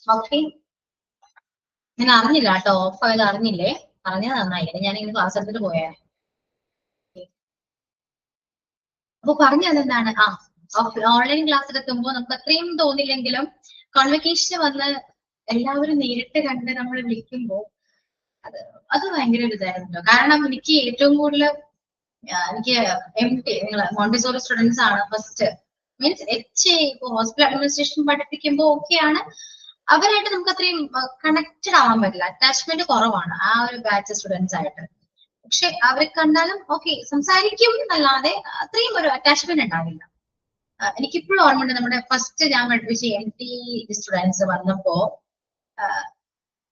Okay, ഞാൻ അറിഞ്ഞില്ല കേട്ടോ, ഓഫ് ആയത് അറിഞ്ഞില്ലേ, പറഞ്ഞത് നന്നായില്ലേ, ഞാനിങ്ങനെ ക്ലാസ് എടുത്തിട്ട് പോയേ. അപ്പൊ പറഞ്ഞത് എന്താണ്, ഓൺലൈൻ ക്ലാസ് എടുക്കുമ്പോൾ നമുക്ക് അത്രയും തോന്നില്ലെങ്കിലും കോൺവെക്കേഷന് വന്ന് എല്ലാവരും നേരിട്ട് കണ്ട് നമ്മൾ വിളിക്കുമ്പോൾ അത് ഭയങ്കര ഒരു ഇതായിരുന്നു. കാരണം എനിക്ക് ഏറ്റവും കൂടുതൽ എനിക്ക് നിങ്ങള് മോണ്ടിസോറി സ്റ്റുഡൻസ് ആണ് ഫസ്റ്റ്, മീൻസ് ഇപ്പൊ ഹോസ്പിറ്റൽ അഡ്മിനിസ്ട്രേഷൻ പഠിപ്പിക്കുമ്പോൾ ഓക്കെയാണ്, അവരായിട്ട് നമുക്ക് അത്രയും കണക്റ്റഡ് ആവാൻ പറ്റില്ല, അറ്റാച്ച്മെന്റ് കുറവാണ് ആ ഒരു ബാച്ച് സ്റ്റുഡൻസ് ആയിട്ട്. പക്ഷെ അവരെ കണ്ടാലും ഓക്കെ സംസാരിക്കും എന്നല്ലാതെ അത്രയും ഒരു അറ്റാച്ച്മെന്റ് ഉണ്ടാവില്ല. എനിക്കിപ്പോഴും ഓർമ്മയുണ്ട്, നമ്മുടെ ഫസ്റ്റ് ഞാൻ പഠിപ്പിച്ച MT സ്റ്റുഡൻസ് വന്നപ്പോ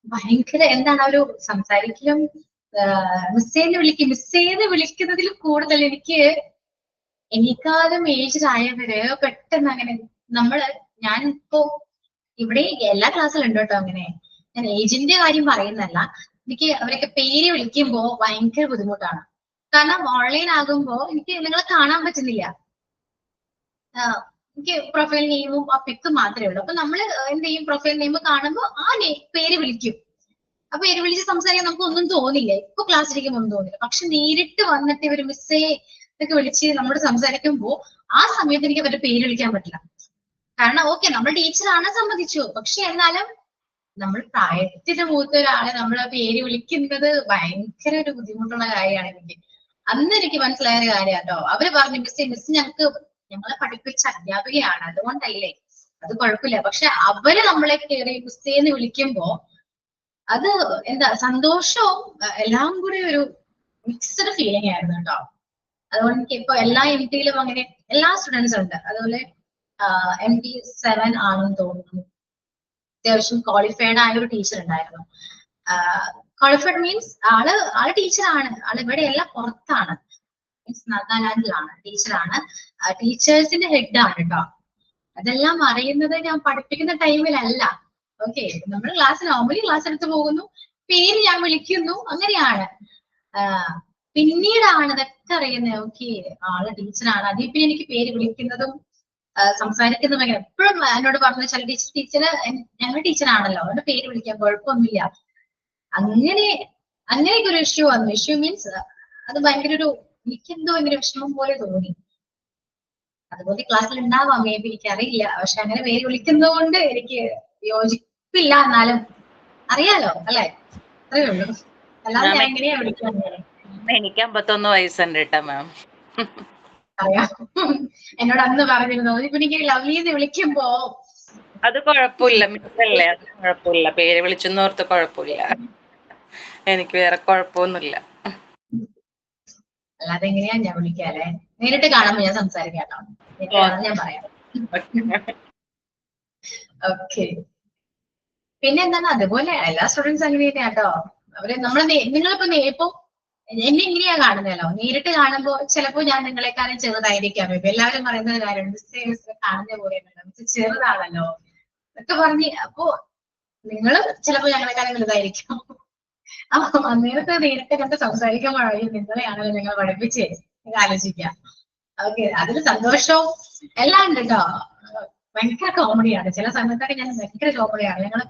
ഭയങ്കര എന്താണ് ഒരു സംസാരിക്കലും മിസ്സേന്ന് വിളിക്കുന്നതിൽ കൂടുതൽ എനിക്കാലും ഏജ്ഡ് ആയവര് പെട്ടെന്ന് അങ്ങനെ ഞാനിപ്പോ ഇവിടെ എല്ലാ ക്ലാസ്സിലും ഉണ്ട് കേട്ടോ അങ്ങനെ, ഞാൻ ഏജിന്റെ കാര്യം പറയുന്നല്ല, എനിക്ക് അവരൊക്കെ പേര് വിളിക്കുമ്പോ ഭയങ്കര ബുദ്ധിമുട്ടാണ്. കാരണം ഓൺലൈൻ ആകുമ്പോ എനിക്ക് നിങ്ങളെ കാണാൻ പറ്റുന്നില്ല, എനിക്ക് പ്രൊഫൈൽ നെയിമും ആ പിക്ക് മാത്രമേ ഉള്ളൂ. അപ്പൊ നമ്മൾ എന്ത് ചെയ്യും, പ്രൊഫൈൽ നെയിം കാണുമ്പോ പേര് വിളിക്കും, ആ പേര് വിളിച്ച് സംസാരിക്കാൻ നമുക്ക് ഒന്നും തോന്നില്ല, ഇപ്പൊ ക്ലാസ് ഇരിക്കുമ്പോൾ ഒന്നും തോന്നില്ല. പക്ഷെ നേരിട്ട് വന്നിട്ട് ഇവര് മിസ്സേ എന്നൊക്കെ വിളിച്ച് നമ്മളോട് സംസാരിക്കുമ്പോ ആ സമയത്ത് എനിക്ക് അവരുടെ പേര് വിളിക്കാൻ പറ്റില്ല. കാരണം ഓക്കെ നമ്മൾ ടീച്ചറാണ് സമ്മതിച്ചു, പക്ഷെ എന്നാലും നമ്മൾ പ്രായത്തിന് മൂത്ത ഒരാളെ നമ്മൾ ആ പേര് വിളിക്കുന്നത് ഭയങ്കര ഒരു ബുദ്ധിമുട്ടുള്ള കാര്യമാണ് എനിക്ക്. അന്ന് എനിക്ക് മനസ്സിലായ ഒരു കാര്യം കേട്ടോ, അവര് പറഞ്ഞു മിസ് ഞങ്ങളെ പഠിപ്പിച്ച അധ്യാപികയാണ് അതുകൊണ്ടല്ലേ, അത് കുഴപ്പമില്ല. പക്ഷെ അവര് നമ്മളെ കയറി മിസ്സേന്ന് വിളിക്കുമ്പോ അത് എന്താ സന്തോഷവും എല്ലാം കൂടി ഒരു മിക്സഡ് ഫീലിംഗ് ആയിരുന്നു കേട്ടോ. അതുകൊണ്ട് എനിക്ക് ഇപ്പൊ എല്ലാ MT അങ്ങനെ എല്ലാ സ്റ്റുഡൻസും ഉണ്ട്. അതുപോലെ MT7 ആണെന്ന് തോന്നുന്നു, അത്യാവശ്യം ക്വാളിഫൈഡ് ആയ ഒരു ടീച്ചർ ഉണ്ടായിരുന്നു. ക്വാളിഫൈഡ് മീൻസ് ആള് ടീച്ചറാണ്, ആള് ഇവിടെ എല്ലാം പുറത്താണ്, മീൻസ് നാഗാലാൻഡിലാണ്, ടീച്ചറാണ്, ടീച്ചേഴ്സിന്റെ ഹെഡ് ആണ് കേട്ടോ. അതെല്ലാം അറിയുന്നത് ഞാൻ പഠിപ്പിക്കുന്ന ടൈമിലല്ല. ഓക്കെ, നമ്മൾ നോർമലി ക്ലാസ് എടുത്ത് പോകുന്നു, പേര് ഞാൻ വിളിക്കുന്നു, അങ്ങനെയാണ്. പിന്നീടാണ് ഇതൊക്കെ അറിയുന്നത്, ഓക്കെ ആള് ടീച്ചറാണ്. അതിൽ പിന്നെ എനിക്ക് പേര് വിളിക്കുന്നതും സംസാരിക്കുന്നതും അങ്ങനെ എപ്പോഴും എന്നോട് പറഞ്ഞ ചില ടീച്ചറ് ഞങ്ങൾ ടീച്ചറാണല്ലോ അതുകൊണ്ട് പേര് വിളിക്കാൻ കുഴപ്പമൊന്നുമില്ല. അങ്ങനെയൊക്കെ ഒരു ഇഷ്യൂ വന്നു. ഇഷ്യൂ മീൻസ് അത് ഭയങ്കര എനിക്കെന്തോ ഭയങ്കര വിഷമം പോലെ തോന്നി. അതുപോലെ ക്ലാസ്സിൽ ഉണ്ടാവാം, മേ ബി എനിക്കറിയില്ല. പക്ഷെ അങ്ങനെ പേര് വിളിക്കുന്നത് കൊണ്ട് എനിക്ക് യോജിപ്പില്ല, എന്നാലും അറിയാലോ അല്ലെ, അത്രേ ഉള്ളൂ. അല്ലാതെ ഞാൻ എങ്ങനെയാ വിളിക്കാൻ? എനിക്ക് 51 വയസ്സുണ്ട് കേട്ടോ മാം. അറിയാം, എന്നോട് അന്ന് പറഞ്ഞിരുന്നു. ഇപ്പൊ എനിക്ക് ലവ്ലീന്ന് വിളിക്കുമ്പോ അത് കുഴപ്പമില്ല, മിസ്സല്ലേ, അത് കുഴപ്പമില്ല, പേര് വിളിച്ചെന്നോർത്ത് കുഴപ്പമില്ല, എനിക്ക് വേറെ കുഴപ്പമൊന്നുമില്ല. അല്ലാതെ എങ്ങനെയാ ഞാൻ വിളിക്കാല്ലേ, നേരിട്ട് കാണുമ്പോ ഞാൻ സംസാരിക്കാട്ടോ, ഞാൻ പറയാം. ഓക്കെ, പിന്നെ എന്താണ്, അതുപോലെ എല്ലാ സ്റ്റുഡൻസ് അങ്ങനെ തന്നെയാട്ടോ. അവര് നിങ്ങളിപ്പോ ഇപ്പൊ എന്നെ എങ്ങനെയാ കാണുന്നല്ലോ, നേരിട്ട് കാണുമ്പോ ചിലപ്പോ ഞാൻ നിങ്ങളെക്കാളും ചെറുതായിരിക്കാം. ഇപ്പൊ എല്ലാവരും പറയുന്നത് കാര്യമുണ്ട്, കാണുന്ന പോലെ ചെറുതാണല്ലോ ഒക്കെ പറഞ്ഞ്. അപ്പൊ നിങ്ങള് ചിലപ്പോ ഞങ്ങളെക്കാളും വലുതായിരിക്കും. അപ്പൊ നേരിട്ട് കണ്ട് സംസാരിക്കുമ്പോഴായിരിക്കും നിങ്ങളെയാണല്ലോ നിങ്ങൾ പഠിപ്പിച്ചേ, ആലോചിക്കാം. ഓക്കെ, അതിൽ സന്തോഷവും എല്ലാം ഉണ്ട് കേട്ടോ. ഭയങ്കര കോമഡിയാണ് ചില സമയത്തൊക്കെ, ഞാൻ ഭയങ്കര കോമഡിയാണ്. ഞങ്ങൾ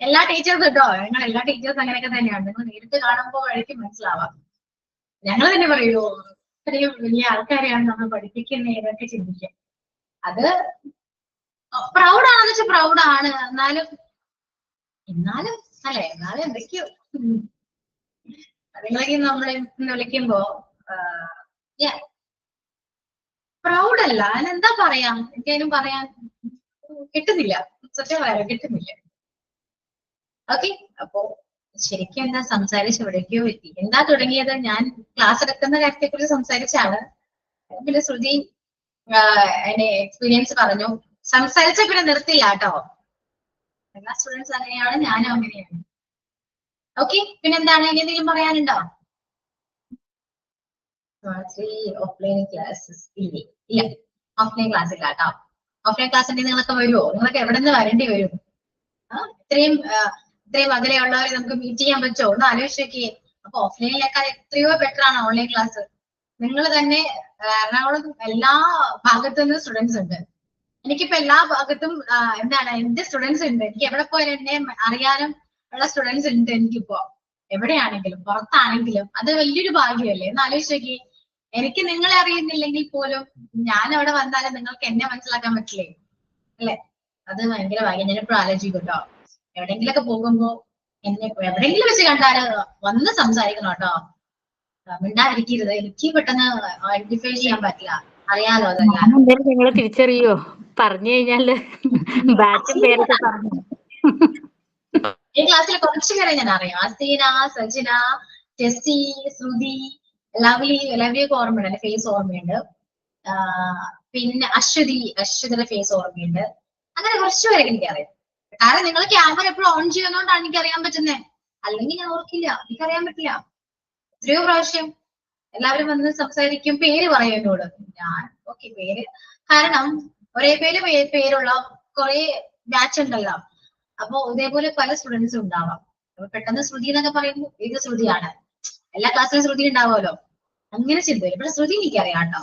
എല്ലാ ടീച്ചേഴ്സും കേട്ടോ, ഞങ്ങൾ എല്ലാ ടീച്ചേഴ്സും അങ്ങനെയൊക്കെ തന്നെയാണ്. നിങ്ങൾ നേരിട്ട് കാണുമ്പോഴായിരിക്കും മനസ്സിലാവാം. ഞങ്ങൾ തന്നെ പറയൂ, ഇത്രയും വലിയ ആൾക്കാരെയാണ് നമ്മൾ പഠിപ്പിക്കുന്നത് എന്നൊക്കെ ചിന്തിക്കാം. അത് പ്രൗഡാണെന്ന് വെച്ചാൽ പ്രൗഡാണ്, എന്നാലും അല്ലെ, എന്നാലും എന്തൊക്കെയോ നിങ്ങളൊക്കെ നമ്മളെ വിളിക്കുമ്പോ പ്രൗഡല്ല, അതിനെന്താ പറയാ, എനിക്കതിനും പറയാൻ കിട്ടുന്നില്ല, സത്യം പറയാം കിട്ടുന്നില്ല. ഓക്കെ, അപ്പോ ശരിക്കും എന്താ സംസാരിച്ച് എവിടേക്കോ എത്തി. എന്താ തുടങ്ങിയത്, ഞാൻ ക്ലാസ് എടുക്കുന്ന കാര്യത്തെ കുറിച്ച് സംസാരിച്ചാണ്. പിന്നെ ശ്രുതി എന്റെ എക്സ്പീരിയൻസ് പറഞ്ഞു, സംസാരിച്ച പിന്നെ നിർത്തില്ല കേട്ടോ. എല്ലാ സ്റ്റുഡൻസ് അങ്ങനെയാണ്, ഞാനും അങ്ങനെയാണ്. ഓക്കെ, പിന്നെന്താണ്, എന്തെങ്കിലും പറയാനുണ്ടോ? ഓഫ്ലൈൻ ക്ലാസ്സസ് ഇല്ല, ഓഫ്ലൈൻ ക്ലാസ് ഇല്ല കേട്ടോ. ഓഫ്ലൈൻ ക്ലാസ് ഉണ്ടെങ്കിൽ നിങ്ങളൊക്കെ വരുമോ? നിങ്ങളൊക്കെ എവിടെ നിന്ന് വരേണ്ടി വരും? ഇത്രയും അകലെയുള്ളവരെ നമുക്ക് മീറ്റ് ചെയ്യാൻ പറ്റുമോ? ഒന്ന് ആലോചിച്ച് നോക്കിയേ. അപ്പൊ ഓഫ്ലൈനിലേക്കാൾ എത്രയോ ബെറ്റർ ആണ് ഓൺലൈൻ ക്ലാസ്. നിങ്ങൾ തന്നെ എറണാകുളം എല്ലാ ഭാഗത്തു നിന്ന് സ്റ്റുഡൻസ് ഉണ്ട്. എനിക്കിപ്പോ എല്ലാ ഭാഗത്തും എന്താണ് എന്റെ സ്റ്റുഡൻസ് ഉണ്ട്. എനിക്ക് എവിടെ പോയാലും എന്നെ അറിയാനും ഉള്ള സ്റ്റുഡൻസ് ഉണ്ട് എനിക്കിപ്പോ. എവിടെയാണെങ്കിലും പുറത്താണെങ്കിലും അത് വലിയൊരു ഭാഗ്യമല്ലേ എന്ന് ആലോചിച്ച് നോക്കി. എനിക്ക് നിങ്ങളെ അറിയുന്നില്ലെങ്കിൽ പോലും ഞാൻ അവിടെ വന്നാലും നിങ്ങൾക്ക് എന്നെ മനസ്സിലാക്കാൻ പറ്റില്ലേ? അല്ലെ? അത് ഭയങ്കര ഭാഗ്യം. ഞാനിപ്പോഴും ആലോചിക്കും കേട്ടോ. എവിടെയെങ്കിലൊക്കെ പോകുമ്പോ എന്നെ എവിടെയെങ്കിലും വെച്ച് കണ്ടാല് വന്ന് സംസാരിക്കണം കേട്ടോ. മിണ്ടാതിരിക്കരുത്. എനിക്ക് പെട്ടെന്ന് ഐഡന്റിഫൈ ചെയ്യാൻ പറ്റില്ല. അറിയാലോ അതല്ല. നിങ്ങളെ തിരിച്ചറിയോ പറഞ്ഞു കഴിഞ്ഞാല് ബാച്ചും പേരൊക്കെ പറഞ്ഞു. ഈ ക്ലാസ്സിൽ കുറച്ചു പേരെ ഞാൻ അറിയാം. അസീന, സജിന, ടെസ്സി, ശ്രുതി, ലവ്ലിയൊക്കെ ഓർമ്മയുണ്ട്. എന്റെ ഫേസ് ഓർമ്മയുണ്ട്. പിന്നെ അശ്വതിയുടെ ഫേസ് ഓർമ്മയുണ്ട്. അങ്ങനെ കുറച്ചു പേരെ എനിക്കറിയാം. കാരണം നിങ്ങൾ ക്യാമറ എപ്പോഴും ഓൺ ചെയ്യുന്നതുകൊണ്ടാണ് എനിക്ക് അറിയാൻ പറ്റുന്നത്. അല്ലെങ്കിൽ ഞാൻ ഓർക്കില്ല, എനിക്കറിയാൻ പറ്റില്ല. എത്രയോ പ്രാവശ്യം എല്ലാവരും വന്ന് സംസാരിക്കും, പേര് പറയും എന്നോട്. ഞാൻ ഓക്കെ പേര്, കാരണം ഒരേ പേരുള്ള കുറെ ബാച്ച് ഉണ്ടല്ലോ. അപ്പൊ ഇതേപോലെ പല സ്റ്റുഡൻസും ഉണ്ടാവാം. അപ്പൊ പെട്ടെന്ന് ശ്രുതി എന്നൊക്കെ പറയുമ്പോൾ ഏത് ശ്രുതിയാണ്? എല്ലാ ക്ലാസ്സിലും ശ്രുതി ഉണ്ടാവുമല്ലോ. അങ്ങനെ ചിന്ത വരും. ഇവിടെ ശ്രുതി എനിക്കറിയാം കേട്ടോ.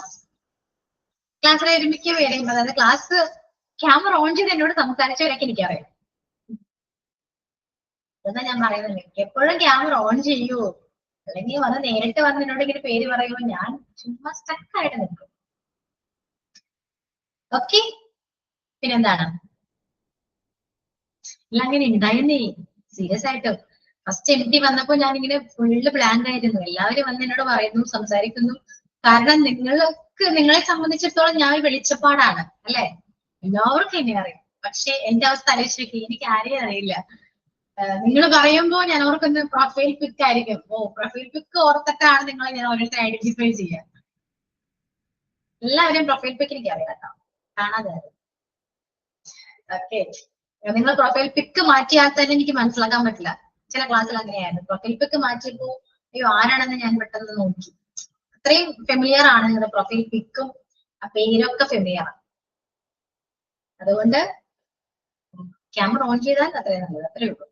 ക്ലാസ്സിലെ ഒരുമിക്ക പേരെയും, അതായത് ക്ലാസ് ക്യാമറ ഓൺ ചെയ്ത് എന്നോട് സംസാരിച്ചവരൊക്കെ എനിക്കറിയാം. എന്നാ ഞാൻ പറയുന്നത്, എപ്പോഴും ക്യാമറ ഓൺ ചെയ്യൂ, അല്ലെങ്കിൽ വന്ന് നേരിട്ട് വന്ന് എന്നോട് ഇങ്ങനെ പേര് പറയുമ്പോൾ ഞാൻ ചുമ്മാ സ്റ്റക്കായിട്ട് നിൽക്കും. ഓക്കെ, പിന്നെന്താണ്? എല്ലാം അങ്ങനെ ഉണ്ടായിരുന്നേ. സീരിയസ് ആയിട്ട് ഫസ്റ്റ് MT വന്നപ്പോ ഞാനിങ്ങനെ ഫുള്ള് ബ്ലാങ്ക് ആയിരുന്നു. എല്ലാവരും വന്ന് എന്നോട് പറയുന്നു, സംസാരിക്കുന്നു. കാരണം നിങ്ങളെ സംബന്ധിച്ചിടത്തോളം ഞാൻ വെളിച്ചപ്പാടാണ് അല്ലെ? എല്ലാവർക്കും എന്നെ അറിയാം. പക്ഷെ എന്റെ അവസ്ഥ ആലോചിച്ച് എനിക്ക് ആരെയും അറിയില്ല. നിങ്ങൾ പറയുമ്പോ ഞാൻ ഓർക്കുന്ന പ്രൊഫൈൽ പിക്ക് ആയിരിക്കും. പ്രൊഫൈൽ പിക്ക് ഓർത്തിട്ടാണ് നിങ്ങളെ ഞാൻ ഓരോരുത്തർ ഐഡന്റിഫൈ ചെയ്യുക. എല്ലാവരും പ്രൊഫൈൽ പിക്ക് എനിക്ക് അറിയാം കേട്ടോ, കാണാതെ. ഓക്കെ, നിങ്ങൾ പ്രൊഫൈൽ പിക്ക് മാറ്റിയാൽ തന്നെ എനിക്ക് മനസ്സിലാക്കാൻ പറ്റില്ല. ചില ക്ലാസ്സിൽ അങ്ങനെയായിരുന്നു. പ്രൊഫൈൽ പിക്ക് മാറ്റിയപ്പോ അയ്യോ ആരാണെന്ന് ഞാൻ പെട്ടെന്ന് നോക്കി. അത്രയും ഫെമിലിയർ ആണ് നിങ്ങളുടെ പ്രൊഫൈൽ പിക്കും പേരൊക്കെ ഫെമിലിയർ ആണ്. അതുകൊണ്ട് ക്യാമറ ഓൺ ചെയ്താൽ അത്രയും നല്ലത്. അത്രേ ഉള്ളൂ.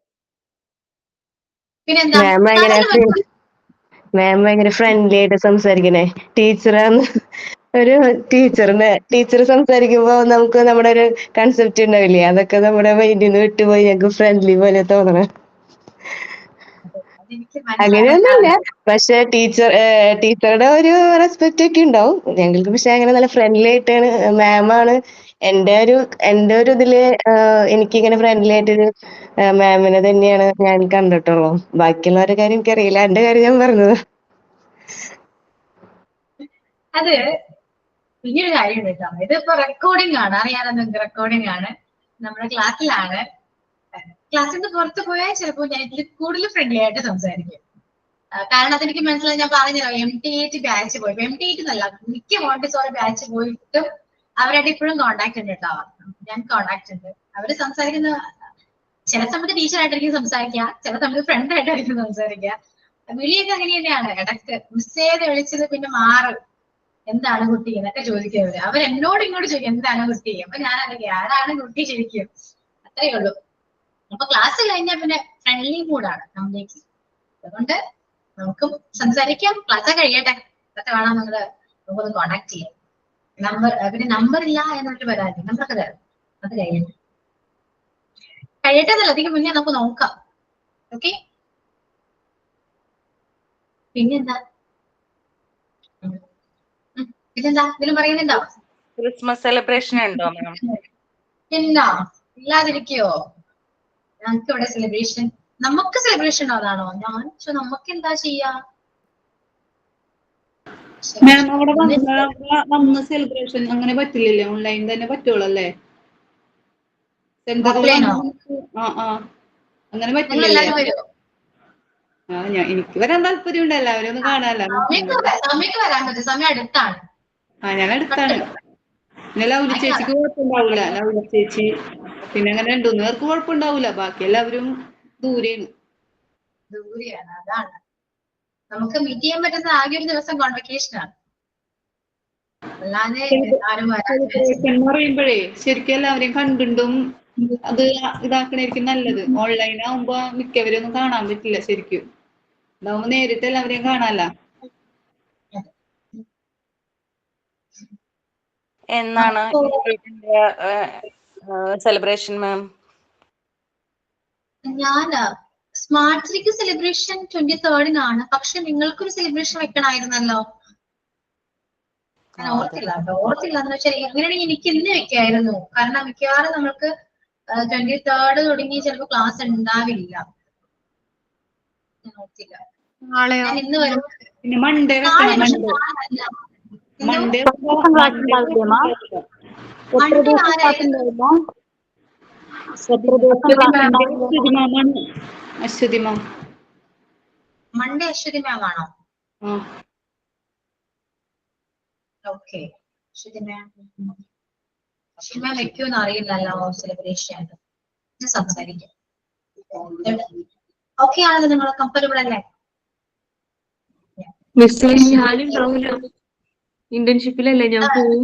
പിന്നെന്താ, മാം ഭയങ്കര ഫ്രണ്ട്ലി ആയിട്ട് സംസാരിക്കണേ. ടീച്ചർ സംസാരിക്കുമ്പോ നമുക്ക് നമ്മുടെ ഒരു കൺസെപ്റ്റ് ഉണ്ടാവില്ലേ, അതൊക്കെ നമ്മുടെ മൈൻഡിൽ നിന്ന് വിട്ടുപോയി ഞങ്ങൾക്ക് ഫ്രണ്ട്ലി പോലെ തോന്നണം. അങ്ങനെയൊന്നുമില്ല, പക്ഷെ ടീച്ചറുടെ ഒരു റെസ്പെക്ട് ഒക്കെ ഉണ്ടാവും ഞങ്ങൾക്ക്. പക്ഷെ അങ്ങനെ നല്ല ഫ്രണ്ട്ലി ആയിട്ടാണ് മാമാണ് എന്റെ ഒരു ഇതില് എനിക്കിങ്ങനെ ഫ്രണ്ട്ലി ആയിട്ടൊരു മാമിനെ തന്നെയാണ് ഞാൻ കണ്ടിട്ടുള്ളൂ. ബാക്കിയുള്ളവരുടെ കാര്യം എനിക്കറിയില്ല, എന്റെ കാര്യം ഞാൻ പറഞ്ഞത്. അത് പിന്നീട് കാര്യം കേട്ടോ. ഇതിപ്പോ റെക്കോർഡിംഗ് ആണ്, അറിയാലോ നിങ്ങൾക്ക്. റെക്കോർഡിംഗ് ആണ്, നമ്മുടെ ക്ലാസ്സിലാണ്. ക്ലാസ്സിൽ നിന്ന് പുറത്ത് പോയാൽ ചിലപ്പോൾ ഞാൻ ഇതിൽ കൂടുതൽ ഫ്രണ്ട്ലി ആയിട്ട് സംസാരിക്കും. കാരണം അതെനിക്ക് മനസ്സിലായി. ഞാൻ പറഞ്ഞല്ലോ MT8 ബാച്ച് പോയി. MT8 എന്നല്ല, മിക്ക മോണ്ടിസോറി ബാച്ച് പോയിട്ടും അവരായിട്ട് ഇപ്പോഴും കോണ്ടാക്ട് ഉണ്ട് കേട്ടോ. ഞാൻ കോണ്ടാക്ട് ഉണ്ട്. അവര് സംസാരിക്കുന്ന ചില സമയത്ത് ടീച്ചറായിട്ടായിരിക്കും സംസാരിക്കുക, ചില സമയത്ത് ഫ്രണ്ട് ആയിട്ടായിരിക്കും സംസാരിക്കുക. വിളിയൊക്കെ അങ്ങനെ തന്നെയാണ്. ഇടയ്ക്ക് മിസ് ചെയ്ത് വിളിച്ചത് പിന്നെ മാറും. എന്താണ് കുട്ടി എന്നൊക്കെ ചോദിക്കുന്നത്. അവരെന്നോട് ഇങ്ങോട്ട് ചോദിക്കും എന്താണ് കുട്ടി. അപ്പൊ ഞാൻ അറിയാം ആരാണ് കുട്ടി ശരിക്കും. അത്രേ ഉള്ളൂ. അപ്പൊ ക്ലാസ് കഴിഞ്ഞാൽ പിന്നെ ഫ്രണ്ട്ലി മൂഡാണ് നമ്മൾക്ക്. അതുകൊണ്ട് നമുക്കും സംസാരിക്കാം. ക്ലാസ് കഴിയട്ടെ, അതൊക്കെ വേണം നമുക്കൊന്ന് കോണ്ടാക്ട് ചെയ്യാം. പിന്നെ നമ്പർ ഇല്ല എന്നൊരു പരാതി, നമ്പറൊക്കെ തരാം. അത് കഴിയട്ടെ എന്നല്ല, അതിന് മുന്നേ നമുക്ക് നോക്കാം. ഓക്കെ, പിന്നെന്താ ഇതിലും പറയുന്നുണ്ടോ? ക്രിസ്മസ് സെലിബ്രേഷൻ ഉണ്ടോ മാം? ഇല്ല, ഇല്ലാതിരിക്കോ? ഞങ്ങൾക്ക് ഇവിടെ സെലിബ്രേഷൻ, നമുക്ക് സെലിബ്രേഷൻ അതാണോ? നമുക്ക് എന്താ ചെയ്യാ? മാം അവിടെ വന്ന സെലിബ്രേഷൻ അങ്ങനെ പറ്റില്ലല്ലേ? ഓൺലൈൻ തന്നെ പറ്റുള്ളൂ അല്ലേ? അങ്ങനെ പറ്റില്ലല്ലേ? എനിക്ക് വരാൻ താല്പര്യമുണ്ട്, എല്ലാവരും ഒന്ന് കാണാല്ലോ. സമയം അടുത്താണ്. ഞാൻ അടുത്താണ്. പിന്നെ ലൗലി ചേച്ചിക്ക് കുഴപ്പമുണ്ടാവൂല. ലൗലി ചേച്ചി പിന്നെ അങ്ങനെ 2-3 പേർക്ക് കുഴപ്പമുണ്ടാവൂല. ബാക്കി എല്ലാവരും ദൂരെയാണ്. അതാണ് നമുക്ക് മീറ്റ് ചെയ്യാൻ പറ്റുന്ന ആകെ ഒരു ദിവസം കോൺവെക്കേഷനാണ്. അല്ലാതെ പറയുമ്പോഴേ ശരിക്കും എല്ലാവരെയും കണ്ടുണ്ടും അത് ഇതാക്കണായിരിക്കും നല്ലത്. ഓൺലൈൻ ആവുമ്പോ മിക്കവരും ഒന്നും കാണാൻ പറ്റില്ല ശരിക്കും. ഇതാവുമ്പോ നേരിട്ട് എല്ലാവരെയും കാണാല്ല. എന്നാണ് അപ്പോ സെലിബ്രേഷൻ മാം? ഞാൻ സ്മാർട്ട് സിറ്റി സെലിബ്രേഷൻ 23rd പക്ഷെ നിങ്ങൾക്കൊരു സെലിബ്രേഷൻ വെക്കണമായിരുന്നല്ലോ. ഞാൻ ഓർത്തില്ല കേട്ടോ, ഓർത്തില്ല എന്ന് വെച്ചാൽ എങ്ങനെയാണെങ്കിൽ എനിക്ക് ഇന്ന് വെക്കായിരുന്നു. കാരണം മിക്കവാറും നമ്മൾക്ക് 23rd തുടങ്ങി ചിലപ്പോൾ ക്ലാസ് ഉണ്ടാവില്ല. ഞാൻ ഓർത്തില്ല. ഞാൻ ഇന്ന് വരും. പിന്നെ മൺഡേ നാളെ വെക്കണം. പക്ഷെ മൺഡേ നാളല്ല. മൺഡേ ക്ലാസ് ഉണ്ടാവില്ലേ മാം? എത്ര മൺഡേ ദിവസം ക്ലാസ് ആരായിരുന്നു? ഉണ്ടാവില്ല? എത്ര ദിവസം ക്ലാസ് ഉണ്ടാവില്ല? അശ്വതി മാം. മൺഡേ അശ്വതി മാം ആണോ? ആ ഓക്കെ. അശ്വതി മാം വെക്കുമെന്ന് അറിയില്ലല്ലോ സെലിബ്രേഷൻ. സംസാരിക്കാം. ഓക്കെ ആണല്ലോ, നിങ്ങൾ കംഫർട്ടബിൾ അല്ലേ? മിസ് ഞാനുണ്ടാവില്ല, ഇന്റേൺഷിപ്പിലല്ലേ ഞാൻ പോവും.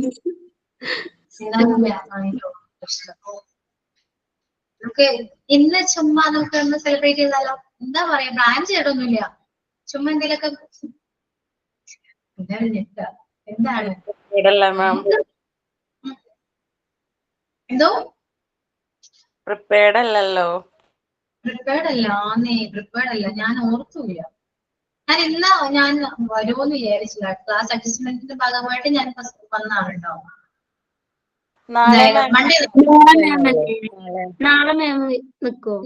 നമുക്ക് ഇന്ന് ചുമ്മാ നമുക്ക് ഒന്ന് സെലിബ്രേറ്റ് ചെയ്താലോ? എന്താ പറയാ, പ്ലാൻ ചെയ്തിട്ടൊന്നുമില്ല, ചുമ്മാ എന്തെങ്കിലുമൊക്കെ. എന്താണ് മാം എന്തോ പ്രിപ്പയർഡ് അല്ലല്ലോ. പ്രിപ്പയർഡ് അല്ല, പ്രിപ്പയർഡ് അല്ല. ഞാൻ ഓർത്തുമില്ല. ഞാൻ വരുമോന്ന് വിചാരിച്ചില്ല. ക്ലാസ് അഡ്ജസ്റ്റ്മെന്റിന്റെ ഭാഗമായിട്ട് ഞാൻ വന്നാണ് കേട്ടോ. നാളെ മൺഡേ നാളെ മാം നിക്കോ?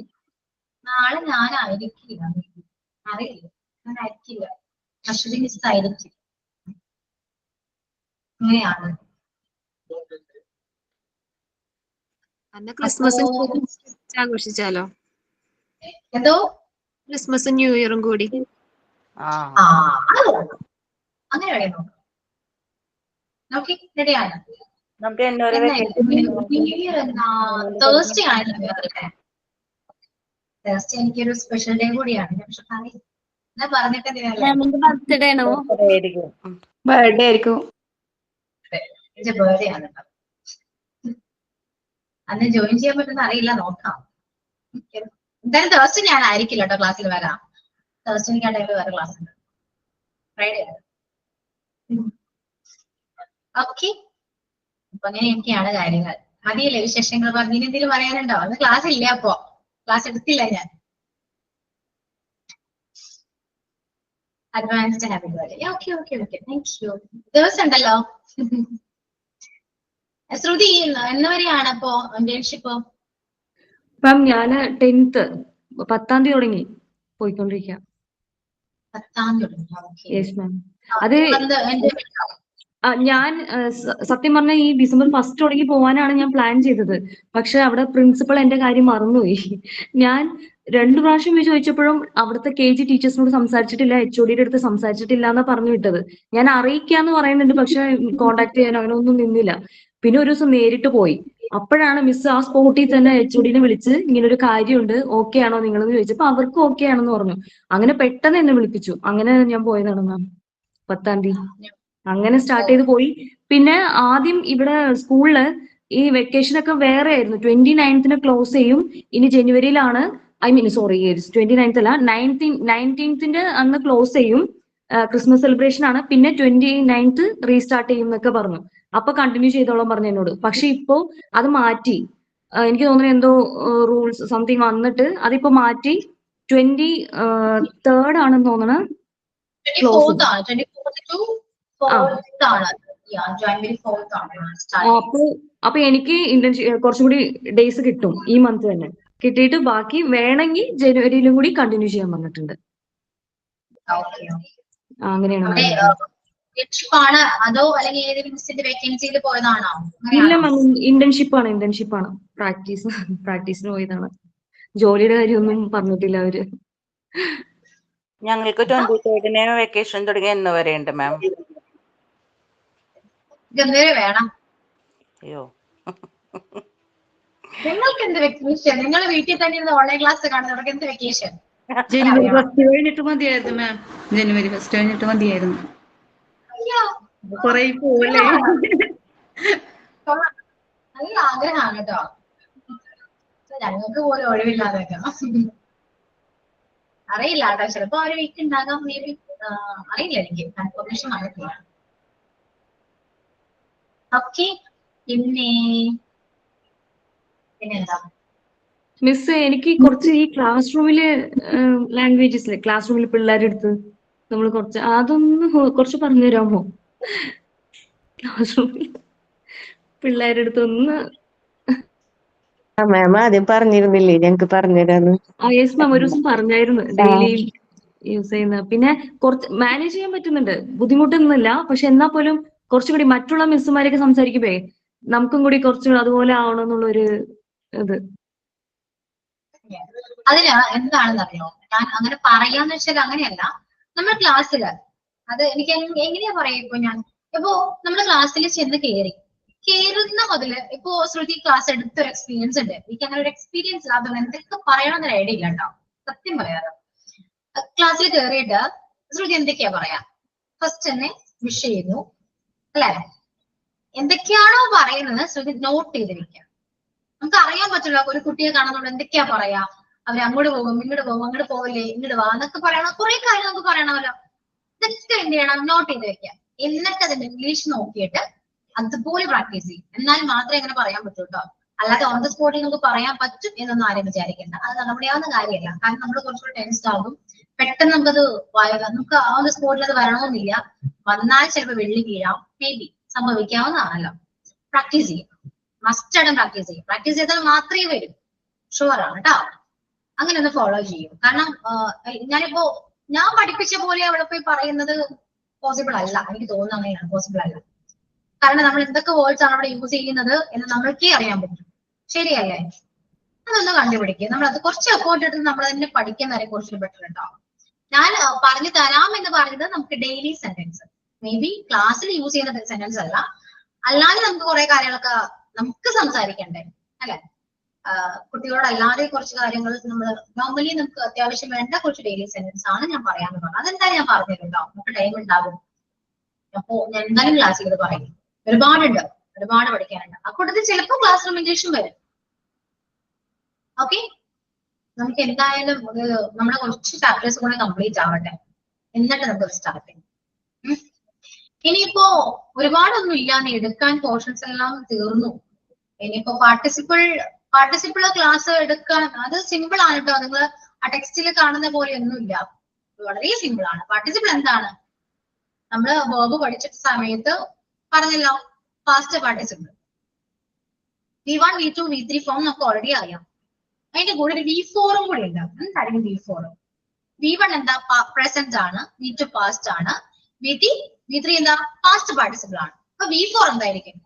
നാളെ ഞാനായിരിക്കില്ല, അറിയില്ല. ഞാനായിരിക്കില്ല, അശ്വതി മിസ് ആയിരിക്കും. അങ്ങനെയാണ്. ക്രിസ്മസ് ആഘോഷിച്ചാലോ? എന്തോ ക്രിസ്മസും ന്യൂ ഇയറും കൂടി. അങ്ങനെ വേണോ? നോക്കി റെഡിയാണ്. നമുക്ക് എന്നൊരു തേഴ്സ്ഡേ ആണ്. തേഴ്സ്ഡേ എനിക്കൊരു സ്പെഷ്യൽ ഡേ കൂടിയാണ്. പക്ഷെ ഞാൻ പറഞ്ഞിട്ട് മാമിന്റെ ബർത്ത്ഡേ ആണോ? ബർത്ത്ഡേ ആയിരിക്കും. എന്റെ ബർത്ത്ഡേ ആണ്. അന്ന് ജോയിൻ ചെയ്യാൻ പറ്റുന്ന അറിയില്ല, നോക്കാം. എന്തായാലും തേഴ്സ്ഡേ ഞാൻ ആയിരിക്കില്ല കേട്ടോ ക്ലാസ്സിൽ വരാം. തേഴ്സ്ഡേ എനിക്ക് ആ ടൈമിൽ വേറെ ക്ലാസ് ഉണ്ട്. ഫ്രൈഡേ. ഓക്കെ, അപ്പൊ അങ്ങനെയൊക്കെയാണ് കാര്യങ്ങൾ. മതിയല്ലേ വിശേഷങ്ങൾ? പറഞ്ഞ എന്തെങ്കിലും പറയാനുണ്ടോ? അന്ന് ക്ലാസ് ഇല്ല, അപ്പോ ക്ലാസ് എടുത്തില്ല ഞാൻ. Advanced happy birthday. Okay okay okay, thank you. ദിവസം ഉണ്ടല്ലോ. ശ്രുതി എന്ന് വരെയാണ് അപ്പോ ഇന്റേൺഷിപ്പ്? മാം ഞാന് 10th 10ാം തീയതി തുടങ്ങി പോയിക്കൊണ്ടിരിക്കുക. 10ാം തീയതി. Yes ma'am. അത് ഞാൻ സത്യം പറഞ്ഞ ഈ ഡിസംബർ 1 തുടങ്ങി പോവാനാണ് ഞാൻ പ്ലാൻ ചെയ്തത്. പക്ഷെ അവിടെ പ്രിൻസിപ്പൾ എന്റെ കാര്യം മറന്നുപോയി. ഞാൻ 2 പ്രാവശ്യം ചോദിച്ചപ്പോഴും അവിടുത്തെ KG ടീച്ചേഴ്സിനോട് സംസാരിച്ചിട്ടില്ല, HOD അടുത്ത് സംസാരിച്ചിട്ടില്ല എന്നാ പറഞ്ഞു വിട്ടത്. ഞാൻ അറിയിക്കാന്ന് പറയുന്നുണ്ട്, പക്ഷെ കോണ്ടാക്ട് ചെയ്യാൻ അങ്ങനെ ഒന്നും നിന്നില്ല. പിന്നെ ഒരു ദിവസം നേരിട്ട് പോയി. അപ്പോഴാണ് മിസ് ആ സ്പോട്ടിൽ തന്നെ HOD വിളിച്ച് ഇങ്ങനെ ഒരു കാര്യമുണ്ട്, ഓക്കെ ആണോ നിങ്ങളെന്ന് ചോദിച്ചപ്പോ അവർക്ക് ഓക്കെ ആണെന്ന് പറഞ്ഞു. അങ്ങനെ പെട്ടെന്ന് എന്നെ വിളിപ്പിച്ചു. അങ്ങനെ ഞാൻ പോയതാണ് മാം 10ാം തീയതി. അങ്ങനെ സ്റ്റാർട്ട് ചെയ്ത് പോയി. പിന്നെ ആദ്യം ഇവിടെ സ്കൂളില് ഈ വെക്കേഷൻ ഒക്കെ വേറെ ആയിരുന്നു. 29th ക്ലോസ് ചെയ്യും. ഇനി ജനുവരിയിലാണ്, സോറി 29th അല്ല, 19th അന്ന് ക്ലോസ് ചെയ്യും. ക്രിസ്മസ് സെലിബ്രേഷൻ ആണ്. പിന്നെ 29th റീസ്റ്റാർട്ട് ചെയ്യും എന്നൊക്കെ പറഞ്ഞു. അപ്പൊ കണ്ടിന്യൂ ചെയ്തോളാം പറഞ്ഞു എന്നോട്. പക്ഷെ ഇപ്പോ അത് മാറ്റി. എനിക്ക് തോന്നുന്നു എന്തോ റൂൾസ് സംതിങ് വന്നിട്ട് അതിപ്പോ മാറ്റി 23rd ആണെന്ന് തോന്നണ ക്ലോസ്. അപ്പൊ എനിക്ക് കുറച്ചും കൂടി ഡേയ്സ് കിട്ടും ഈ മന്ത് തന്നെ. കിട്ടിയിട്ട് ബാക്കി വേണമെങ്കിൽ ജനുവരിയിലും കൂടി കണ്ടിന്യൂ ചെയ്യാൻ പറഞ്ഞിട്ടുണ്ട്. അങ്ങനെയാണ്. അതോ അല്ലെങ്കിൽ ഏതെങ്കിലും മിസ്സിന്റെ വേക്കൻസിയിൽ പോയതാണോ? ഇല്ല മാം, ഇന്റേൺഷിപ്പ് ആണ്. പ്രാക്ടീസിന് പോയതാണ്. ജോലിയുടെ കാര്യമൊന്നും പറഞ്ഞിട്ടില്ല അവര്. ഞങ്ങൾക്ക് 23rd വെക്കേഷൻ തുടങ്ങി എന്ന് വരെ ഉണ്ട് മാം. വേണം. അയ്യോ, നിങ്ങൾക്ക് എന്ത് വെക്കേഷൻ? നിങ്ങൾ വീട്ടിൽ തന്നെ ഇരുന്ന് ഓൺലൈൻ ക്ലാസ് കാണുന്നവർക്ക് എന്ത് വെക്കേഷൻ? ജനുവരി 1 കഴിഞ്ഞിട്ട് മതിയായിരുന്നു മാം. ജനുവരി 1 കഴിഞ്ഞിട്ട് മതിയായിരുന്നു. കൊറേ പോവല്ലേ. നല്ല ആഗ്രഹമാണ് കേട്ടോ. ഞങ്ങൾക്ക് പോലും ഒഴിവില്ലാതെ അറിയില്ല കേട്ടോ. ചിലപ്പോ ഒരു വീക്ക് ഉണ്ടാകാം, മേ ബി. അറിയില്ല, എനിക്ക് കൺഫർമേഷൻ ആയിട്ടില്ല. ഓക്കെ, പിന്നെന്താ മിസ് എനിക്ക് കുറച്ച് ഈ ക്ലാസ് റൂമില് ലാംഗ്വേജസിലെ ക്ലാസ് റൂമിൽ പിള്ളേരുടെ അടുത്ത് നമ്മൾ കുറച്ച് അതൊന്ന് കുറച്ച് പറഞ്ഞു തരാമോ? ക്ലാസ് റൂമിൽ പിള്ളേരുടെ അടുത്ത് ഒന്ന് മാം ആദ്യം പറഞ്ഞിരുന്നില്ലേ ഞങ്ങക്ക് പറഞ്ഞുതരാന്ന്. യെസ് മാം ഒരു ദിവസം പറഞ്ഞായിരുന്നു ഡെയിലി യൂസ് ചെയ്യുന്ന. പിന്നെ കുറച്ച് മാനേജ് ചെയ്യാൻ പറ്റുന്നുണ്ട്, ബുദ്ധിമുട്ടൊന്നുമില്ല. പക്ഷെ എന്നാ പോലും കുറച്ചുകൂടി മറ്റുള്ള മിസ്സുമാരൊക്കെ സംസാരിക്കുമ്പേ നമുക്കും കൂടി കുറച്ചുകൂടി അതുപോലെ ആവണമെന്നുള്ളൊരു ഇത്. അതിന് എന്താണെന്നറിയോ, ഞാൻ അങ്ങനെ പറയാന്ന് വെച്ചാൽ അങ്ങനെയല്ല. നമ്മുടെ ക്ലാസ്സില് അത് എനിക്ക് എങ്ങനെയാ പറയാ, ഇപ്പൊ നമ്മുടെ ക്ലാസ്സിൽ ചെന്ന് കേറുന്ന മുതല് ഇപ്പൊ ശ്രുതി ക്ലാസ് എടുത്തൊരു എക്സ്പീരിയൻസ് ഉണ്ട്. എനിക്ക് അങ്ങനെ ഒരു എക്സ്പീരിയൻസ് ഇല്ല, അതൊന്നും എന്തൊക്കെ പറയണമെന്നൊരു ഐഡിയ ഇല്ല കേട്ടോ, സത്യം പറയാറ്. ക്ലാസ്സിൽ കയറിയിട്ട് ശ്രുതി എന്തൊക്കെയാ പറയാ, ഫസ്റ്റ് തന്നെ വിഷ് ചെയ്യുന്നു അല്ലെ, എന്തൊക്കെയാണോ പറയുന്നത് ശ്രുതി നോട്ട് ചെയ്ത് വെക്കാം. നമുക്ക് അറിയാൻ പറ്റില്ല ഒരു കുട്ടിയെ കാണുന്നോണ്ട് എന്തൊക്കെയാ പറയാ, അവര് അങ്ങോട്ട് പോകും ഇങ്ങോട്ട് പോകും, അങ്ങോട്ട് പോകല്ലേ ഇങ്ങോട്ട് വാ എന്നൊക്കെ പറയണം, കുറെ കാര്യം നമുക്ക് പറയണമല്ലോ. ഇതൊക്കെ എന്ത് ചെയ്യണം, നോട്ട് ചെയ്ത് വെക്കാം. എന്നിട്ട് അതിന്റെ ഇംഗ്ലീഷ് നോക്കിയിട്ട് അതുപോലെ പ്രാക്ടീസ് ചെയ്യും. എന്നാൽ മാത്രമേ അങ്ങനെ പറയാൻ പറ്റൂ കേട്ടോ. അല്ലാതെ ഓൺ ദ സ്പോട്ടിൽ നമുക്ക് പറയാൻ പറ്റും എന്നൊന്നും ആരും വിചാരിക്കേണ്ട. അത് നടപടിയാവുന്ന കാര്യമല്ല. കാരണം നമ്മൾ കുറച്ചുകൂടി ടെൻസ്ഡ് ആകും, പെട്ടെന്ന് നമുക്ക് ഓൺ ദ സ്പോട്ടിൽ അത് വരണമെന്നില്ല. വന്നാൽ ചിലപ്പോൾ വെള്ളി വീഴാം, മേ ബി സംഭവിക്കാവുന്നതാണല്ലോ. പ്രാക്ടീസ് ചെയ്യും, മസ്റ്റ് ആയിട്ടും പ്രാക്ടീസ് ചെയ്യും. പ്രാക്ടീസ് ചെയ്താൽ മാത്രമേ വരും, ഷുവർ ആണ് കേട്ടോ. അങ്ങനെ ഒന്ന് ഫോളോ ചെയ്യും. കാരണം ഞാൻ പഠിപ്പിച്ച പോലെ അവിടെ പോയി പറയുന്നത് പോസിബിൾ അല്ല, എനിക്ക് തോന്നുന്നത് അങ്ങനെയാണ്, പോസിബിൾ അല്ല. കാരണം നമ്മൾ എന്തൊക്കെ വേർഡ്സ് ആണ് അവിടെ യൂസ് ചെയ്യുന്നത് എന്ന് നമ്മൾക്കേ അറിയാൻ പറ്റും, ശരിയല്ലേ? അതൊന്ന് കണ്ടുപിടിക്കുക. നമ്മൾ അത് കുറച്ച് എഫോർട്ട് എടുത്ത് നമ്മൾ തന്നെ പഠിക്കുന്നവരെ കുറച്ച് ബെറ്റർ ഉണ്ടാവും. ഞാൻ പറഞ്ഞു തരാം എന്ന് പറഞ്ഞത് നമുക്ക് ഡെയിലി സെന്റൻസ്, മേ ബി ക്ലാസ്സിൽ യൂസ് ചെയ്യുന്ന സെന്റൻസ് അല്ല, അല്ലാതെ നമുക്ക് കുറെ കാര്യങ്ങളൊക്കെ നമുക്ക് സംസാരിക്കണ്ടേ അല്ലെ? കുട്ടികളോടല്ലാതെ കുറച്ച് കാര്യങ്ങൾ നമ്മൾ നോർമലി നമുക്ക് അത്യാവശ്യം വേണ്ട കുറച്ച് ഡെയിലി സെന്റൻസ് ആണ് ഞാൻ പറയാന്ന് പറഞ്ഞത്. അതെന്തായാലും ഞാൻ പറഞ്ഞിട്ടുണ്ടാവും, നമുക്ക് ടൈം ഉണ്ടാകും. അപ്പോ ഞാൻ എന്തായാലും ക്ലാസ്സിൽ ഇത് പറയും. ഒരുപാട് പഠിക്കാനുണ്ട്. അക്കൂട്ടത്തിൽ ചിലപ്പോൾ ക്ലാസ് റൂം ഇംഗ്ലീഷും വരും. ഓക്കെ, നമുക്ക് എന്തായാലും നമ്മുടെ കുറച്ച് ചാപ്റ്റേഴ്സ് കൂടെ കംപ്ലീറ്റ് ആവട്ടെ, എന്നിട്ട് നമുക്ക് സ്റ്റാർട്ട് ചെയ്യാം. ഇനിയിപ്പോ ഒരുപാടൊന്നും ഇല്ലാന്ന് എടുക്കാൻ പോർഷൻസ് എല്ലാം തീർന്നു. ഇനിയിപ്പോ പാർട്ടിസിപ്പിൾ ക്ലാസ് എടുക്കാൻ അത് സിമ്പിൾ ആണ് കേട്ടോ. നിങ്ങൾ ആ ടെക്സ്റ്റിൽ കാണുന്ന പോലെ ഒന്നുമില്ല, വളരെ സിമ്പിൾ ആണ്. പാർട്ടിസിപ്പിൾ എന്താണ്, നമ്മള് വേർബ് പഠിച്ച സമയത്ത് പറഞ്ഞല്ലോ, past participle V1 V2 V3 form നമുക്ക് ഓൾറെഡി അറിയാം. അതിന്റെ കൂടെ ഒരു V4ഉം കൂടി ഉണ്ട്. എന്തായിരിക്കും V4? V1 എന്താ, പ്രസന്റ് ആണ്. V2 പാസ്റ്റ് ആണ്. V3 എന്താ, പാസ്റ്റ് പാർട്ടിസിപ്പിൾ ആണ്. അപ്പൊ V4 എന്തായിരിക്കും?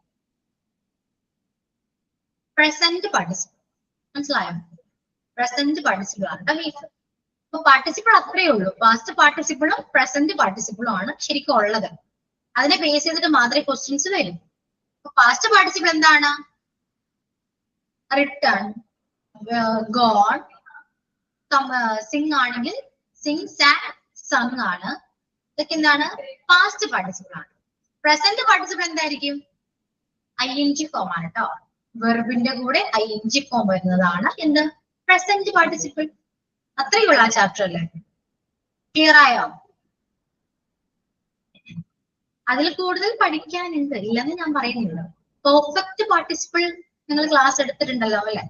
Present participle. മനസ്സിലായോ? പ്രസന്റ് പാർട്ടിസിപ്പിൾ ആണ് V4. അപ്പൊ പാർട്ടിസിപ്പിൾ അത്രയേ ഉള്ളൂ. പാസ്റ്റ് പാർട്ടിസിപ്പിളും പ്രസന്റ് പാർട്ടിസിപ്പിളും ആണ് ശരിക്കും ഉള്ളത്. അതിനെ ബേസ് ചെയ്തിട്ട് മാത്രമേ ക്വസ്റ്റ്യൻസ് വരും. അപ്പൊ പാസ്റ്റ് പാർട്ടിസിപ്പിൾ എന്താണ്? റിട്ടേൺ, ഗോൺ, സിംഗ് ആണെങ്കിൽ സിംഗ്, സാങ്, സങ് ആണ്. ഇതൊക്കെ എന്താണ്? പാസ്റ്റ് പാർട്ടിസിപ്പിൾ ആണ്. പ്രസന്റ് പാർട്ടിസിപ്പിൾ എന്തായിരിക്കും? ING ഫോം ആണ് കേട്ടോ. വെർബിന്റെ കൂടെ ING ഫോം വരുന്നതാണ് എന്ത്? Present participle. അത്രയേ ഉള്ളൂ ആ ചാപ്റ്റർ അല്ലേ? ക്ലിയർ ആയോ? അതിൽ കൂടുതൽ പഠിക്കാനുണ്ട്, ഇല്ലെന്ന് ഞാൻ പറയുന്നില്ല. പെർഫെക്റ്റ് പാർട്ടിസിപ്പിൾ നിങ്ങൾ ക്ലാസ് എടുത്തിട്ടുണ്ടല്ലോ അല്ലെ?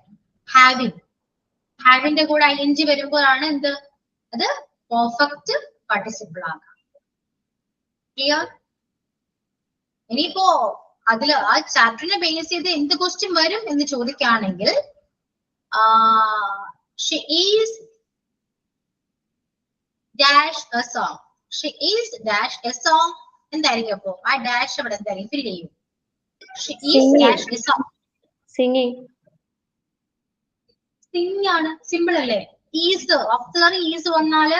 ഹാവിന്റെ കൂടെ ING വരുമ്പോഴാണ് എന്ത്? അത് പെർഫെക്റ്റ് പാർട്ടിസിപ്പിൾ ആകാം. ക്ലിയർ? ഇനിയിപ്പോ അതില് ആ ചാപ്റ്ററിനെ ബേസ് ചെയ്ത് എന്ത് ക്വസ്റ്റ്യൻ വരും എന്ന് ചോദിക്കുകയാണെങ്കിൽ she is dash a song. She is dash a song. എന്തായിരിക്കും അപ്പോ ആ ഡാഷ് അവിടെ എന്തായിരിക്കും ഫിൽ ചെയ്യും? She is dash a song. Singing ആണ്. സിമ്പിൾ അല്ലേ? ഈസ്, ഓക്സിലറി ഈസ് വന്നാല്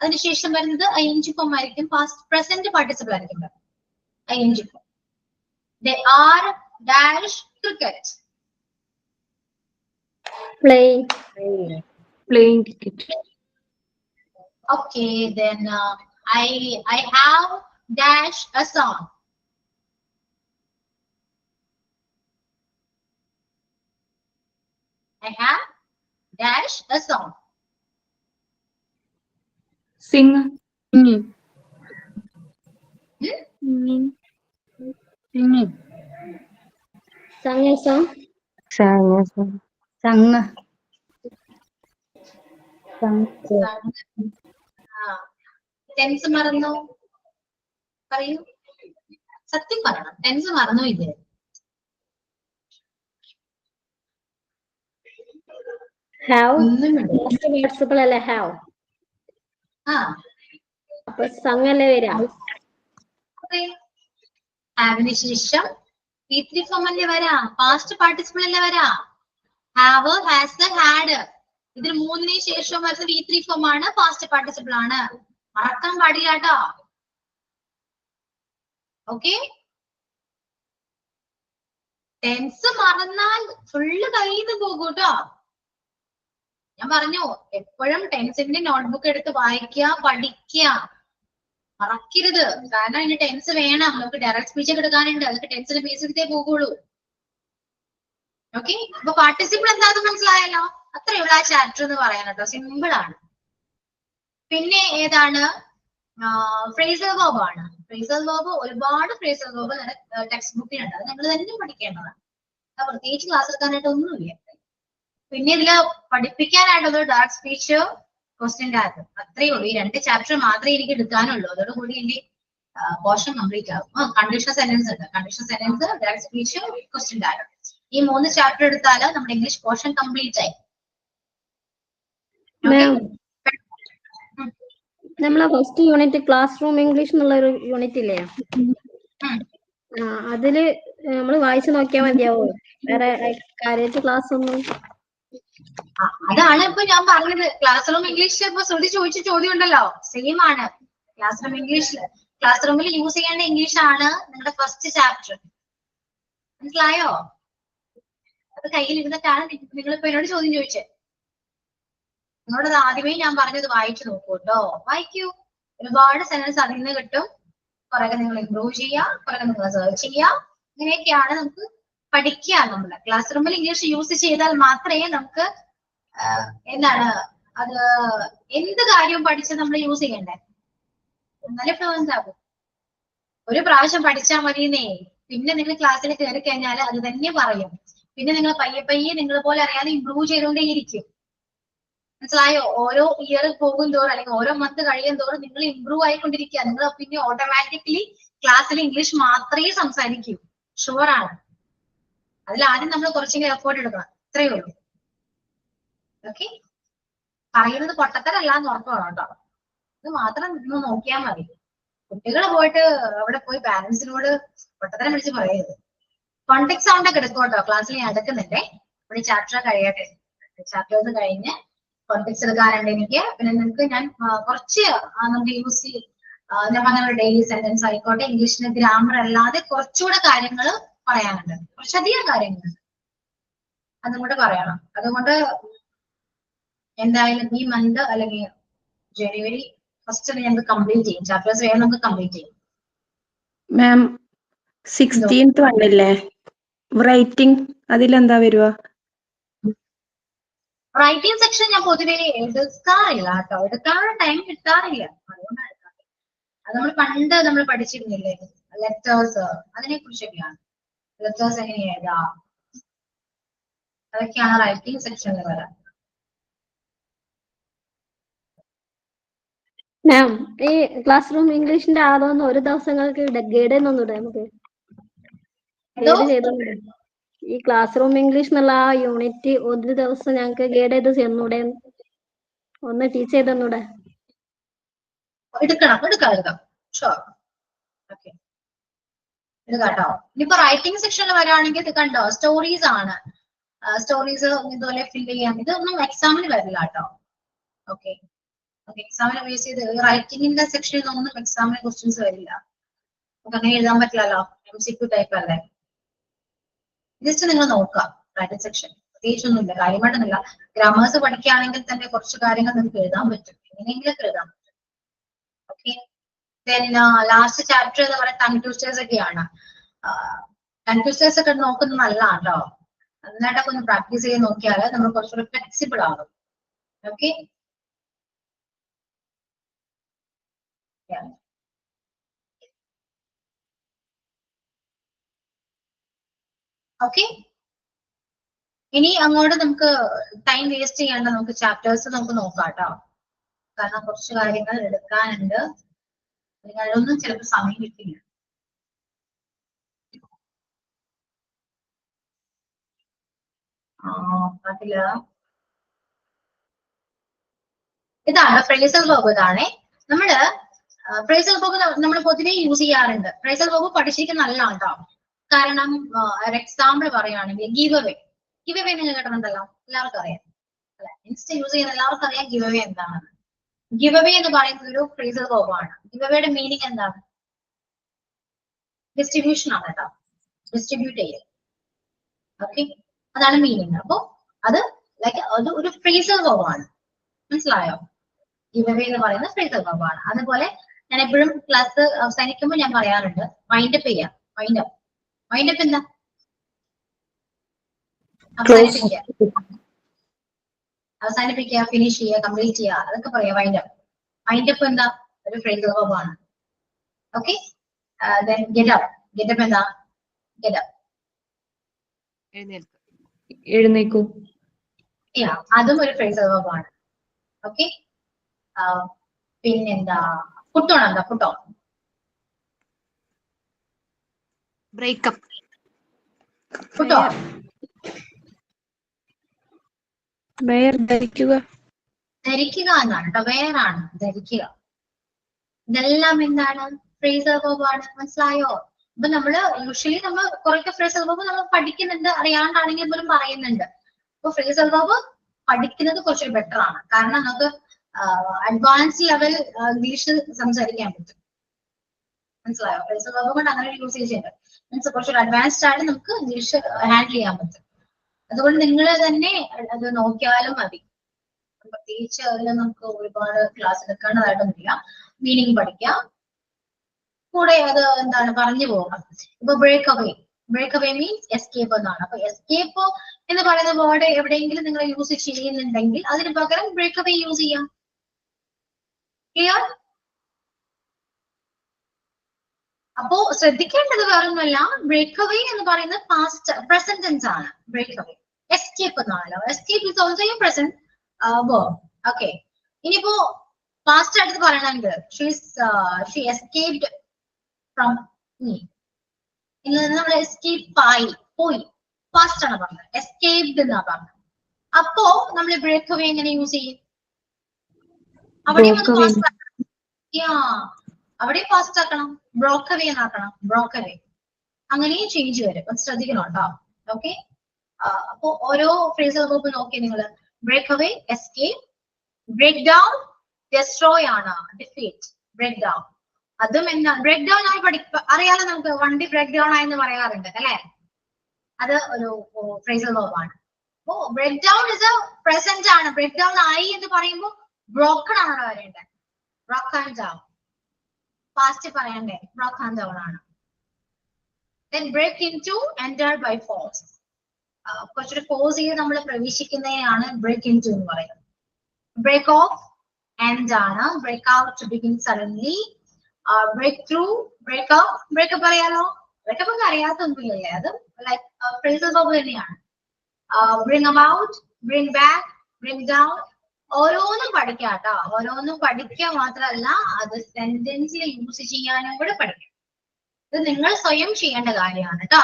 അതിനുശേഷം വരുന്നത് ING ഫോം ആയിരിക്കും. പാസ്റ്റ് പ്രസന്റ് പാർട്ടിസിപ്പിൾ ആയിരിക്കും ING form. They are dash cricket. playing cricket. Okay, then I have dash a song. I have dash a song. Sing. Sangesam. സംഘ tense മറന്നോ? പറയൂ, സത്യം പറയണം, ടെൻസ് മറന്നോ? ഇത് Have. ഒന്നുമില്ല. Past participle അല്ലേ have. ആ അപ്പൊ സംഗല്ലേ വരാ. ഹാവിന് ശേഷം P3 ഫോം അല്ലേ വരാ, പാസ്റ്റ് പാർട്ടിസിപ്പിൾ അല്ലേ വരാ. ഹാവ്, ഹാസ്, ഹാഡ്, ഇതിൽ മൂന്നിന് ശേഷം വരുന്ന V3 ഫോം ആണ്, പാസ്റ്റ് പാർട്ടിസിപ്പിൾ ആണ്. മറക്കാൻ പാടില്ല കേട്ടോ. ഓക്കെ, ടെൻസ് മറന്നാൽ ഫുള്ള് കയ്യിൽ നിന്ന് പോകും കേട്ടോ. ഞാൻ പറഞ്ഞു, എപ്പോഴും ടെൻസിന്റെ നോട്ട്ബുക്ക് എടുത്ത് വായിക്കുക, പഠിക്കുക, മറക്കരുത്. കാരണം അതിന് ടെൻസ് വേണം. നമുക്ക് ഡയറക്റ്റ് സ്പീച്ച് ഒക്കെ എടുക്കാനുണ്ട്, അതൊക്കെ ടെൻസിന് ബേസ് ചെയ്തേ പോകുള്ളൂ. ഓക്കെ, അപ്പൊ പാർട്ടിസിപ്പിൾ എന്താണെന്ന് മനസ്സിലായല്ലോ. അത്രയുള്ള ആ ചാപ്റ്റർ എന്ന് പറയാൻ കേട്ടോ, സിമ്പിൾ ആണ്. പിന്നെ ഏതാണ്? ഫ്രേസൽ വേർബ് ആണ്. ഫ്രേസൽ വേർബ് ഒരുപാട് ഫ്രേസൽ വേർബ് ടെക്സ്റ്റ് ബുക്കിലുണ്ട്, അത് നിങ്ങൾ തന്നെ പഠിക്കേണ്ടതാണ്. പ്രത്യേകിച്ച് ക്ലാസ് എടുക്കാനായിട്ട് ഒന്നുമില്ല. പിന്നെ ഇതില് പഠിപ്പിക്കാനായിട്ടുള്ളത് ഡയറക്റ്റ് സ്പീച്ച്, ക്വസ്റ്റ്യൻ ടാഗ്, അത്രയേ ഉള്ളൂ. ഈ 2 ചാപ്റ്റർ മാത്രമേ എനിക്ക് എടുക്കാനുള്ളൂ. അതോടുകൂടി എന്റെ പോർഷൻ കംപ്ലീറ്റ് ആകും. കണ്ടീഷണൽ സെന്റൻസ് ഉണ്ട്, conditional sentence, direct speech, question tag. ഈ 3 ചാപ്റ്റർ എടുത്താൽ നമ്മുടെ ഇംഗ്ലീഷ് പോർഷൻ കംപ്ലീറ്റ് ആയി. നമ്മളെ first unit class room English എന്നുള്ള ഒരു യൂണിറ്റ് ഇല്ലേ? അതില് നമ്മൾ വായിച്ചു നോക്കിയാൽ മതിയാവോ? വേറെ കാര്യമായിട്ട് ക്ലാസ് ഒന്നും? അതാണ് ഇപ്പൊ ഞാൻ പറഞ്ഞത്. ക്ലാസ് റൂം ഇംഗ്ലീഷ് ഇപ്പൊ ശ്രുതി ചോദിച്ച ചോദ്യം ഉണ്ടല്ലോ, സെയിം ആണ്. ക്ലാസ് റൂം ഇംഗ്ലീഷില്, ക്ലാസ് റൂമിൽ യൂസ് ചെയ്യേണ്ട ഇംഗ്ലീഷ് ആണ് നിങ്ങളുടെ ഫസ്റ്റ് ചാപ്റ്റർ. മനസ്സിലായോ? അത് കയ്യിൽ ഇരുന്നിട്ടാണ് നിങ്ങളിപ്പോ എന്നോട് ചോദ്യം ചോദിച്ചത്. നിങ്ങളോട് ആദ്യമേ ഞാൻ പറഞ്ഞത് വായിച്ചു നോക്കൂ കേട്ടോ. വായിക്കൂ, ഒരുപാട് സെന്റൻസ് അതിൽ നിന്ന് കിട്ടും. കുറെ നിങ്ങൾ ഇംപ്രൂവ് ചെയ്യുക, കുറെ നിങ്ങൾ സെർച്ച് ചെയ്യുക. ഇങ്ങനെയൊക്കെയാണ് നമുക്ക് പഠിക്കുക. നമ്മള് ക്ലാസ് റൂമിൽ ഇംഗ്ലീഷ് യൂസ് ചെയ്താൽ മാത്രമേ നമുക്ക് എന്താണ് അത് എന്ത് കാര്യവും പഠിച്ച് നമ്മൾ യൂസ് ചെയ്യണ്ടേ, എന്നാലേ ഫ്ലുവൻസ് ആകും. ഒരു പ്രാവശ്യം പഠിച്ചാൽ മതിയെന്നേ, പിന്നെ നിങ്ങൾ ക്ലാസ്സിൽ കയറി കഴിഞ്ഞാൽ അത് തന്നെ പറയും. പിന്നെ നിങ്ങൾ പയ്യെ പയ്യെ നിങ്ങൾ പോലെ അറിയാതെ ഇംപ്രൂവ് ചെയ്തുകൊണ്ടേയിരിക്കും. മനസ്സിലായോ? ഓരോ ഇയർ പോകും തോറും അല്ലെങ്കിൽ ഓരോ മന്ത് കഴിയും തോറും നിങ്ങൾ ഇംപ്രൂവ് ആയിക്കൊണ്ടിരിക്കുക. നിങ്ങൾ പിന്നെ ഓട്ടോമാറ്റിക്കലി ക്ലാസ്സിൽ ഇംഗ്ലീഷ് മാത്രമേ സംസാരിക്കൂ. ഷുവറാണ്. അതിൽ ആദ്യം നമ്മൾ കുറച്ചെങ്കിലും എഫേർട്ട് എടുക്കണം, ഇത്രയേ ഉള്ളൂ. ഓക്കെ, പറയുന്നത് പൊട്ടത്തരല്ല എന്ന് ഉറപ്പ് വേണം കേട്ടോ. ഇത് മാത്രം നിങ്ങൾ നോക്കിയാൽ മതി. കുട്ടികൾ പോയിട്ട് അവിടെ പോയി പാരന്റ്സിനോട് പൊട്ടത്തരം വിളിച്ച് പറയരുത്. കോണ്ടെക്സ്റ്റ് സൗണ്ട് ഒക്കെ എടുക്കും കേട്ടോ. ക്ലാസ്സിൽ ഞാൻ എടുക്കുന്നുണ്ടേ. ഇവിടെ ചാപ്റ്റർ കഴിയട്ടെ, ചാപ്റ്റേഴ്സ് കഴിഞ്ഞ് കോണ്ടെക്സ്റ്റ് എടുക്കാറുണ്ട് എനിക്ക്. പിന്നെ നിങ്ങൾക്ക് ഞാൻ കുറച്ച് നമുക്ക് യൂസ് ചെയ്യും. ഞാൻ പറഞ്ഞ ഡെയിലി സെന്റൻസ് ആയിക്കോട്ടെ, ഇംഗ്ലീഷിന് ഗ്രാമർ അല്ലാതെ കുറച്ചുകൂടെ കാര്യങ്ങൾ പറയാനുണ്ട്, കുറച്ചധികം കാര്യങ്ങളുണ്ട്, അതും കൂടെ പറയണം. അതുകൊണ്ട് എന്തായാലും ഈ മന്ത് അല്ലെങ്കിൽ ജനുവരി ഫസ്റ്റ് ഞങ്ങൾക്ക് കംപ്ലീറ്റ് ചെയ്യും. ചാപ്റ്റേഴ്സ് വേണം നമുക്ക് കംപ്ലീറ്റ് ചെയ്യും. മാം 16th വന്നില്ലേ റൈറ്റിംഗ്, അതിലെന്താ വരുക? റൈറ്റിംഗ് സെക്ഷൻ ഞാൻ പൊതുവെ എടുക്കാറില്ല കേട്ടോ, എടുക്കാനുള്ള ടൈം കിട്ടാറില്ല, അതുകൊണ്ടാണ് എടുക്കാറില്ല. അത് പണ്ട് നമ്മൾ പഠിച്ചിരുന്നില്ലേ ലെറ്റേഴ്സ്, അതിനെ കുറിച്ചൊക്കെയാണ്. ലെറ്റേഴ്സ് എങ്ങനെ എഴുതാം, അതൊക്കെയാണ് റൈറ്റിംഗ് സെക്ഷനിൽ വരാം. മാം, ഈ ക്ലാസ് റൂം ഇംഗ്ലീഷിന്റെ ആദോന്ന് ഒരു ദിവസങ്ങൾക്ക് ഗൈഡ് ഒന്നുകൂടെ നമുക്ക് ഗൈഡ് ചെയ്തോണ്ടേ? ഈ ക്ലാസ് റൂം ഇംഗ്ലീഷ് എന്നുള്ള ആ യൂണിറ്റ് ഒരു ദിവസം ഞങ്ങൾക്ക് ഗൈഡ് ചെയ്ത് തന്നൂടെ? ഒന്ന് ടീച്ച് ചെയ്ത് തന്നൂടെ? എടുക്കാം ഷുവർ. ഓക്കെ, എടുക്കാട്ടോ. ഇനിയിപ്പോ റൈറ്റിംഗ് സെക്ഷനിൽ വരാണെങ്കിൽ ഇത് കണ്ടോ, സ്റ്റോറീസ് ആണ്. സ്റ്റോറീസ് ഇതുപോലെ ഫില്ല് ചെയ്യാം. ഇതൊന്നും എക്സാമിന് വരില്ല കേട്ടോ. ഓക്കെ, എക്സാമിനെ ബേസ് ചെയ്ത് റൈറ്റിംഗിന്റെ സെക്ഷനിൽ ഒന്നും എക്സാമിന് ക്വസ്റ്റ്യൻസ് വരില്ല. നമുക്ക് അങ്ങനെ എഴുതാൻ പറ്റില്ലല്ലോ, MCQ ടൈപ്പ് അല്ലേ. ജസ്റ്റ് നിങ്ങൾ നോക്കാം റൈറ്റിംഗ് സെക്ഷൻ. പ്രത്യേകിച്ചൊന്നുമില്ല, കാര്യമായിട്ടൊന്നുമില്ല. ഗ്രാമേഴ്സ് പഠിക്കുകയാണെങ്കിൽ തന്നെ കുറച്ച് കാര്യങ്ങൾ നിങ്ങൾക്ക് എഴുതാൻ പറ്റും, എങ്ങനെയെങ്കിലൊക്കെ എഴുതാൻ പറ്റും. ഓക്കെ, ലാസ്റ്റ് ചാപ്റ്റർ എന്ന് പറയുന്നത് ടങ് ട്വിസ്റ്റേഴ്സ് ഒക്കെയാണ്. ടങ് ട്വിസ്റ്റേഴ്സ് ഒക്കെ നോക്കുന്നത് നല്ലതാണ് കേട്ടോ. നന്നായിട്ടൊക്കെ ഒന്ന് പ്രാക്ടീസ് ചെയ്ത് നോക്കിയാൽ നമ്മൾ കുറച്ചുകൂടി ഫ്ലെക്സിബിൾ ആകും. ഓക്കെ, ഓക്കെ, ഇനി അങ്ങോട്ട് നമുക്ക് ടൈം വേസ്റ്റ് ചെയ്യേണ്ട നമുക്ക് ചാപ്റ്റേഴ്സ് നമുക്ക് നോക്കാം കേട്ടോ. കാരണം കുറച്ച് കാര്യങ്ങൾ എടുക്കാനുണ്ട്, അതിനൊന്നും ചിലപ്പോൾ സമയം കിട്ടില്ല. അതില്ല, ഇതാണ് ഫ്രേസൽ വെർബ്. ഇതാണേ നമ്മള് ഫ്രേസൽ വെർബ് നമ്മൾ പൊതുവെ യൂസ് ചെയ്യാറുണ്ട്. ഫ്രേസൽ വെർബ് പഠിച്ചിരിക്കുന്ന നല്ലതാണ് കേട്ടോ. കാരണം ഒരു എക്സാമ്പിൾ പറയുകയാണെങ്കിൽ ഗീവ് അവേ. ഗീവ് അവേ നിങ്ങൾ കേട്ടിട്ടുണ്ടല്ലോ, എല്ലാവർക്കും അറിയാം അല്ലെ? ഇൻസ്റ്റ യൂസ് ചെയ്യുന്ന എല്ലാവർക്കും അറിയാം ഗീവ് അവേ എന്താണെന്ന്. ഗിവ് അവേ എന്ന് പറയുന്നത് ഒരു ഫ്രേസൽ വെർബ് ആണ്. ഗിവ് അവയുടെ മീനിങ് എന്താണ്? ഡിസ്ട്രിബ്യൂഷൻ ആണ് കേട്ടോ, ഡിസ്ട്രിബ്യൂട്ട് ചെയ്യുക. ഓക്കെ, അതാണ് മീനിങ്. അപ്പൊ അത് ലൈക്ക് അത് ഒരു ഫ്രേസൽ വെർബ് ആണ്, മനസ്സിലായോ? ഗിവ് അവേ എന്ന് പറയുന്നത് ഫ്രേസൽ വെർബ് ആണ്. അതുപോലെ ഞാൻ എപ്പോഴും ക്ലാസ് അവസാനിക്കുമ്പോൾ ഞാൻ പറയാറുണ്ട് വൈൻഡപ്പ് ചെയ്യാം. വൈൻഡപ്പ്, വൈൻഡപ്പ് എന്താ? അവസാനിപ്പിക്കുക, അവസാനിപ്പിക്കുക, ഫിനിഷ് ചെയ്യുക, കംപ്ലീറ്റ് ചെയ്യുക, അതൊക്കെ പറയാം വൈൻഡപ്പ്. വൈൻഡപ്പ് എന്താ? ഒരു ഫ്രേസൽ വെർബ് ആണ്. Okay, then get up. Get up എന്താ? Get up, എഴുന്നേക്കൂ. yeah, അതും ഒരു ഫ്രേസൽ വെർബ് ആണ്. ഓക്കെ, പിന്നെന്താ? put on എന്താ? put on, breakup, put on, wear ധരിക്കുക, ധരിക്കുക എന്നാണ് കേട്ടോ. വേറാണ് ധരിക്കുക. ഇതെല്ലാം എന്താണ്? ഫ്രേസൽ വെർബ് ആണ്, മനസ്സിലായോ? അപ്പൊ നമ്മള് യൂഷ്വലി നമ്മൾ കുറെയൊക്കെ ഫ്രേസൽ വെർബ് നമ്മൾ പഠിക്കുന്നുണ്ട്, അറിയാണ്ടാണെങ്കിൽ പോലും പറയുന്നുണ്ട്. അപ്പൊ ഫ്രേസൽ വെർബ് പഠിക്കുന്നത് കുറച്ചൊരു ബെറ്റർ ആണ്. കാരണം നമുക്ക് അഡ്വാൻസ് ലെവൽ ഇംഗ്ലീഷ് സംസാരിക്കാൻ പറ്റും, മനസ്സിലായോ? ഫ്രേസൽ വെർബ് കൊണ്ട് അങ്ങനെ ഒരു യൂസേജ് ഉണ്ട്. മീൻസ് കുറച്ചൊരു അഡ്വാൻസ്ഡ് ആയിട്ട് നമുക്ക് ഇംഗ്ലീഷ് ഹാൻഡിൽ ചെയ്യാൻ പറ്റും. അതുകൊണ്ട് നിങ്ങൾ തന്നെ അത് നോക്കിയാലും മതി. പ്രത്യേകിച്ച് അതിൽ നമുക്ക് ഒരുപാട് ക്ലാസ് എടുക്കേണ്ടതായിട്ടൊന്നുമില്ല. മീനിങ് പഠിക്കാം, കൂടെ അത് എന്താണ് പറഞ്ഞു പോകാം. ഇപ്പൊ break away, break away means escape എന്നാണ്. അപ്പൊ എസ്കേപ്പ് എന്ന് പറയുന്ന വേർഡ് എവിടെയെങ്കിലും നിങ്ങൾ യൂസ് ചെയ്യുന്നുണ്ടെങ്കിൽ അതിന് പകരം ബ്രേക്ക് അവേ യൂസ് ചെയ്യാം. ക്ലിയർ? അപ്പോ ശ്രദ്ധിക്കേണ്ടത് വേറൊന്നുമല്ല, ബ്രേക്ക് അവേ എന്ന് പറയുന്നത് പാസ്റ്റ് പ്രസന്റ് ടെൻസ് ആണ്. ബ്രേക്ക് അവേ, എസ്കേപ്പ് എന്നാണല്ലോ. Escape is also A present verb. Okay, ഇനിയിപ്പോ പാസ്റ്റ് ആയിട്ട് പറയണമെങ്കിൽ ഷീ എസ്കേപ്ഡ് ഫ്രം മീ. ഇന്ന് നമ്മൾ എസ്കേപ്പ് ആയി, പോയി, പാസ്റ്റ് ആണ് പറഞ്ഞത്. എസ്കേപ്ഡ് എന്നാ പറഞ്ഞത്. അപ്പോ നമ്മൾ ബ്രേക്ക് അവേ എങ്ങനെ യൂസ് ചെയ്യും? അവിടെയും അത് പാസ്റ്റ് ആക്കണം. അവിടെയും പാസ്റ്റ് ആക്കണം, ബ്രോക്ക് അവേ എന്നാക്കണം. ബ്രോക്ക് അവേ അങ്ങനെയും ചേഞ്ച് വരും, അത് ശ്രദ്ധിക്കണം കേട്ടോ. ഓക്കെ, അപ്പൊ ഓരോ ഫ്രേസൽ വെർബ് നോക്കി നിങ്ങൾ. Break away, escape, break down, destroy ആണ്, ഡിഫീറ്റ്, ബ്രേക്ക് ഡൗൺ. അതും എന്താ? ബ്രേക്ക് ഡൗൺ ആയി അറിയാതെ നമുക്ക് വണ്ടി ബ്രേക്ക് ഡൗൺ ആയെന്ന് പറയാറുണ്ട് അല്ലെ? അത് ഒരു ഫ്രേസൽ വെർബ് ആണ്. അപ്പോ break down is a present ആണ്. ബ്രേക്ക് ഡൗൺ ആയി എന്ന് പറയുമ്പോൾ ബ്രോക്കൺ ആണ് പറയേണ്ടത്. ബ്രോക്കൺ ഡൗൺ, പാസ്റ്റ് പറയണ്ടേ ബ്രോക്കൺ ഡൗൺ ആണ്. Then break into, enter by force. കുറച്ചൊരു ഫോഴ്സ് ചെയ്ത് നമ്മൾ പ്രവേശിക്കുന്നതിനാണ് ബ്രേക്ക് ഇൻ ടു എന്ന് പറയുന്നത്. ബ്രേക്ക് ഓഫ്, എൻഡ് ആണ്. Break out, to begin suddenly. Break through, break up. Breakup അറിയാലോ? ബ്രേക്കപ്പ് ഒക്കെ അറിയാത്തൊന്നുമില്ലല്ലേ? അത് ലൈക്ക് ഫ്രേസൽ വെർബ് തന്നെയാണ്. Bring about, bring back, bring down. ഓരോന്നും പഠിക്കാം കേട്ടോ. ഓരോന്നും പഠിക്കുക മാത്രമല്ല അത് സെന്റൻസിൽ യൂസ് ചെയ്യാനും കൂടെ പഠിക്കാം. ഇത് നിങ്ങൾ സ്വയം ചെയ്യേണ്ട കാര്യമാണ് കേട്ടോ.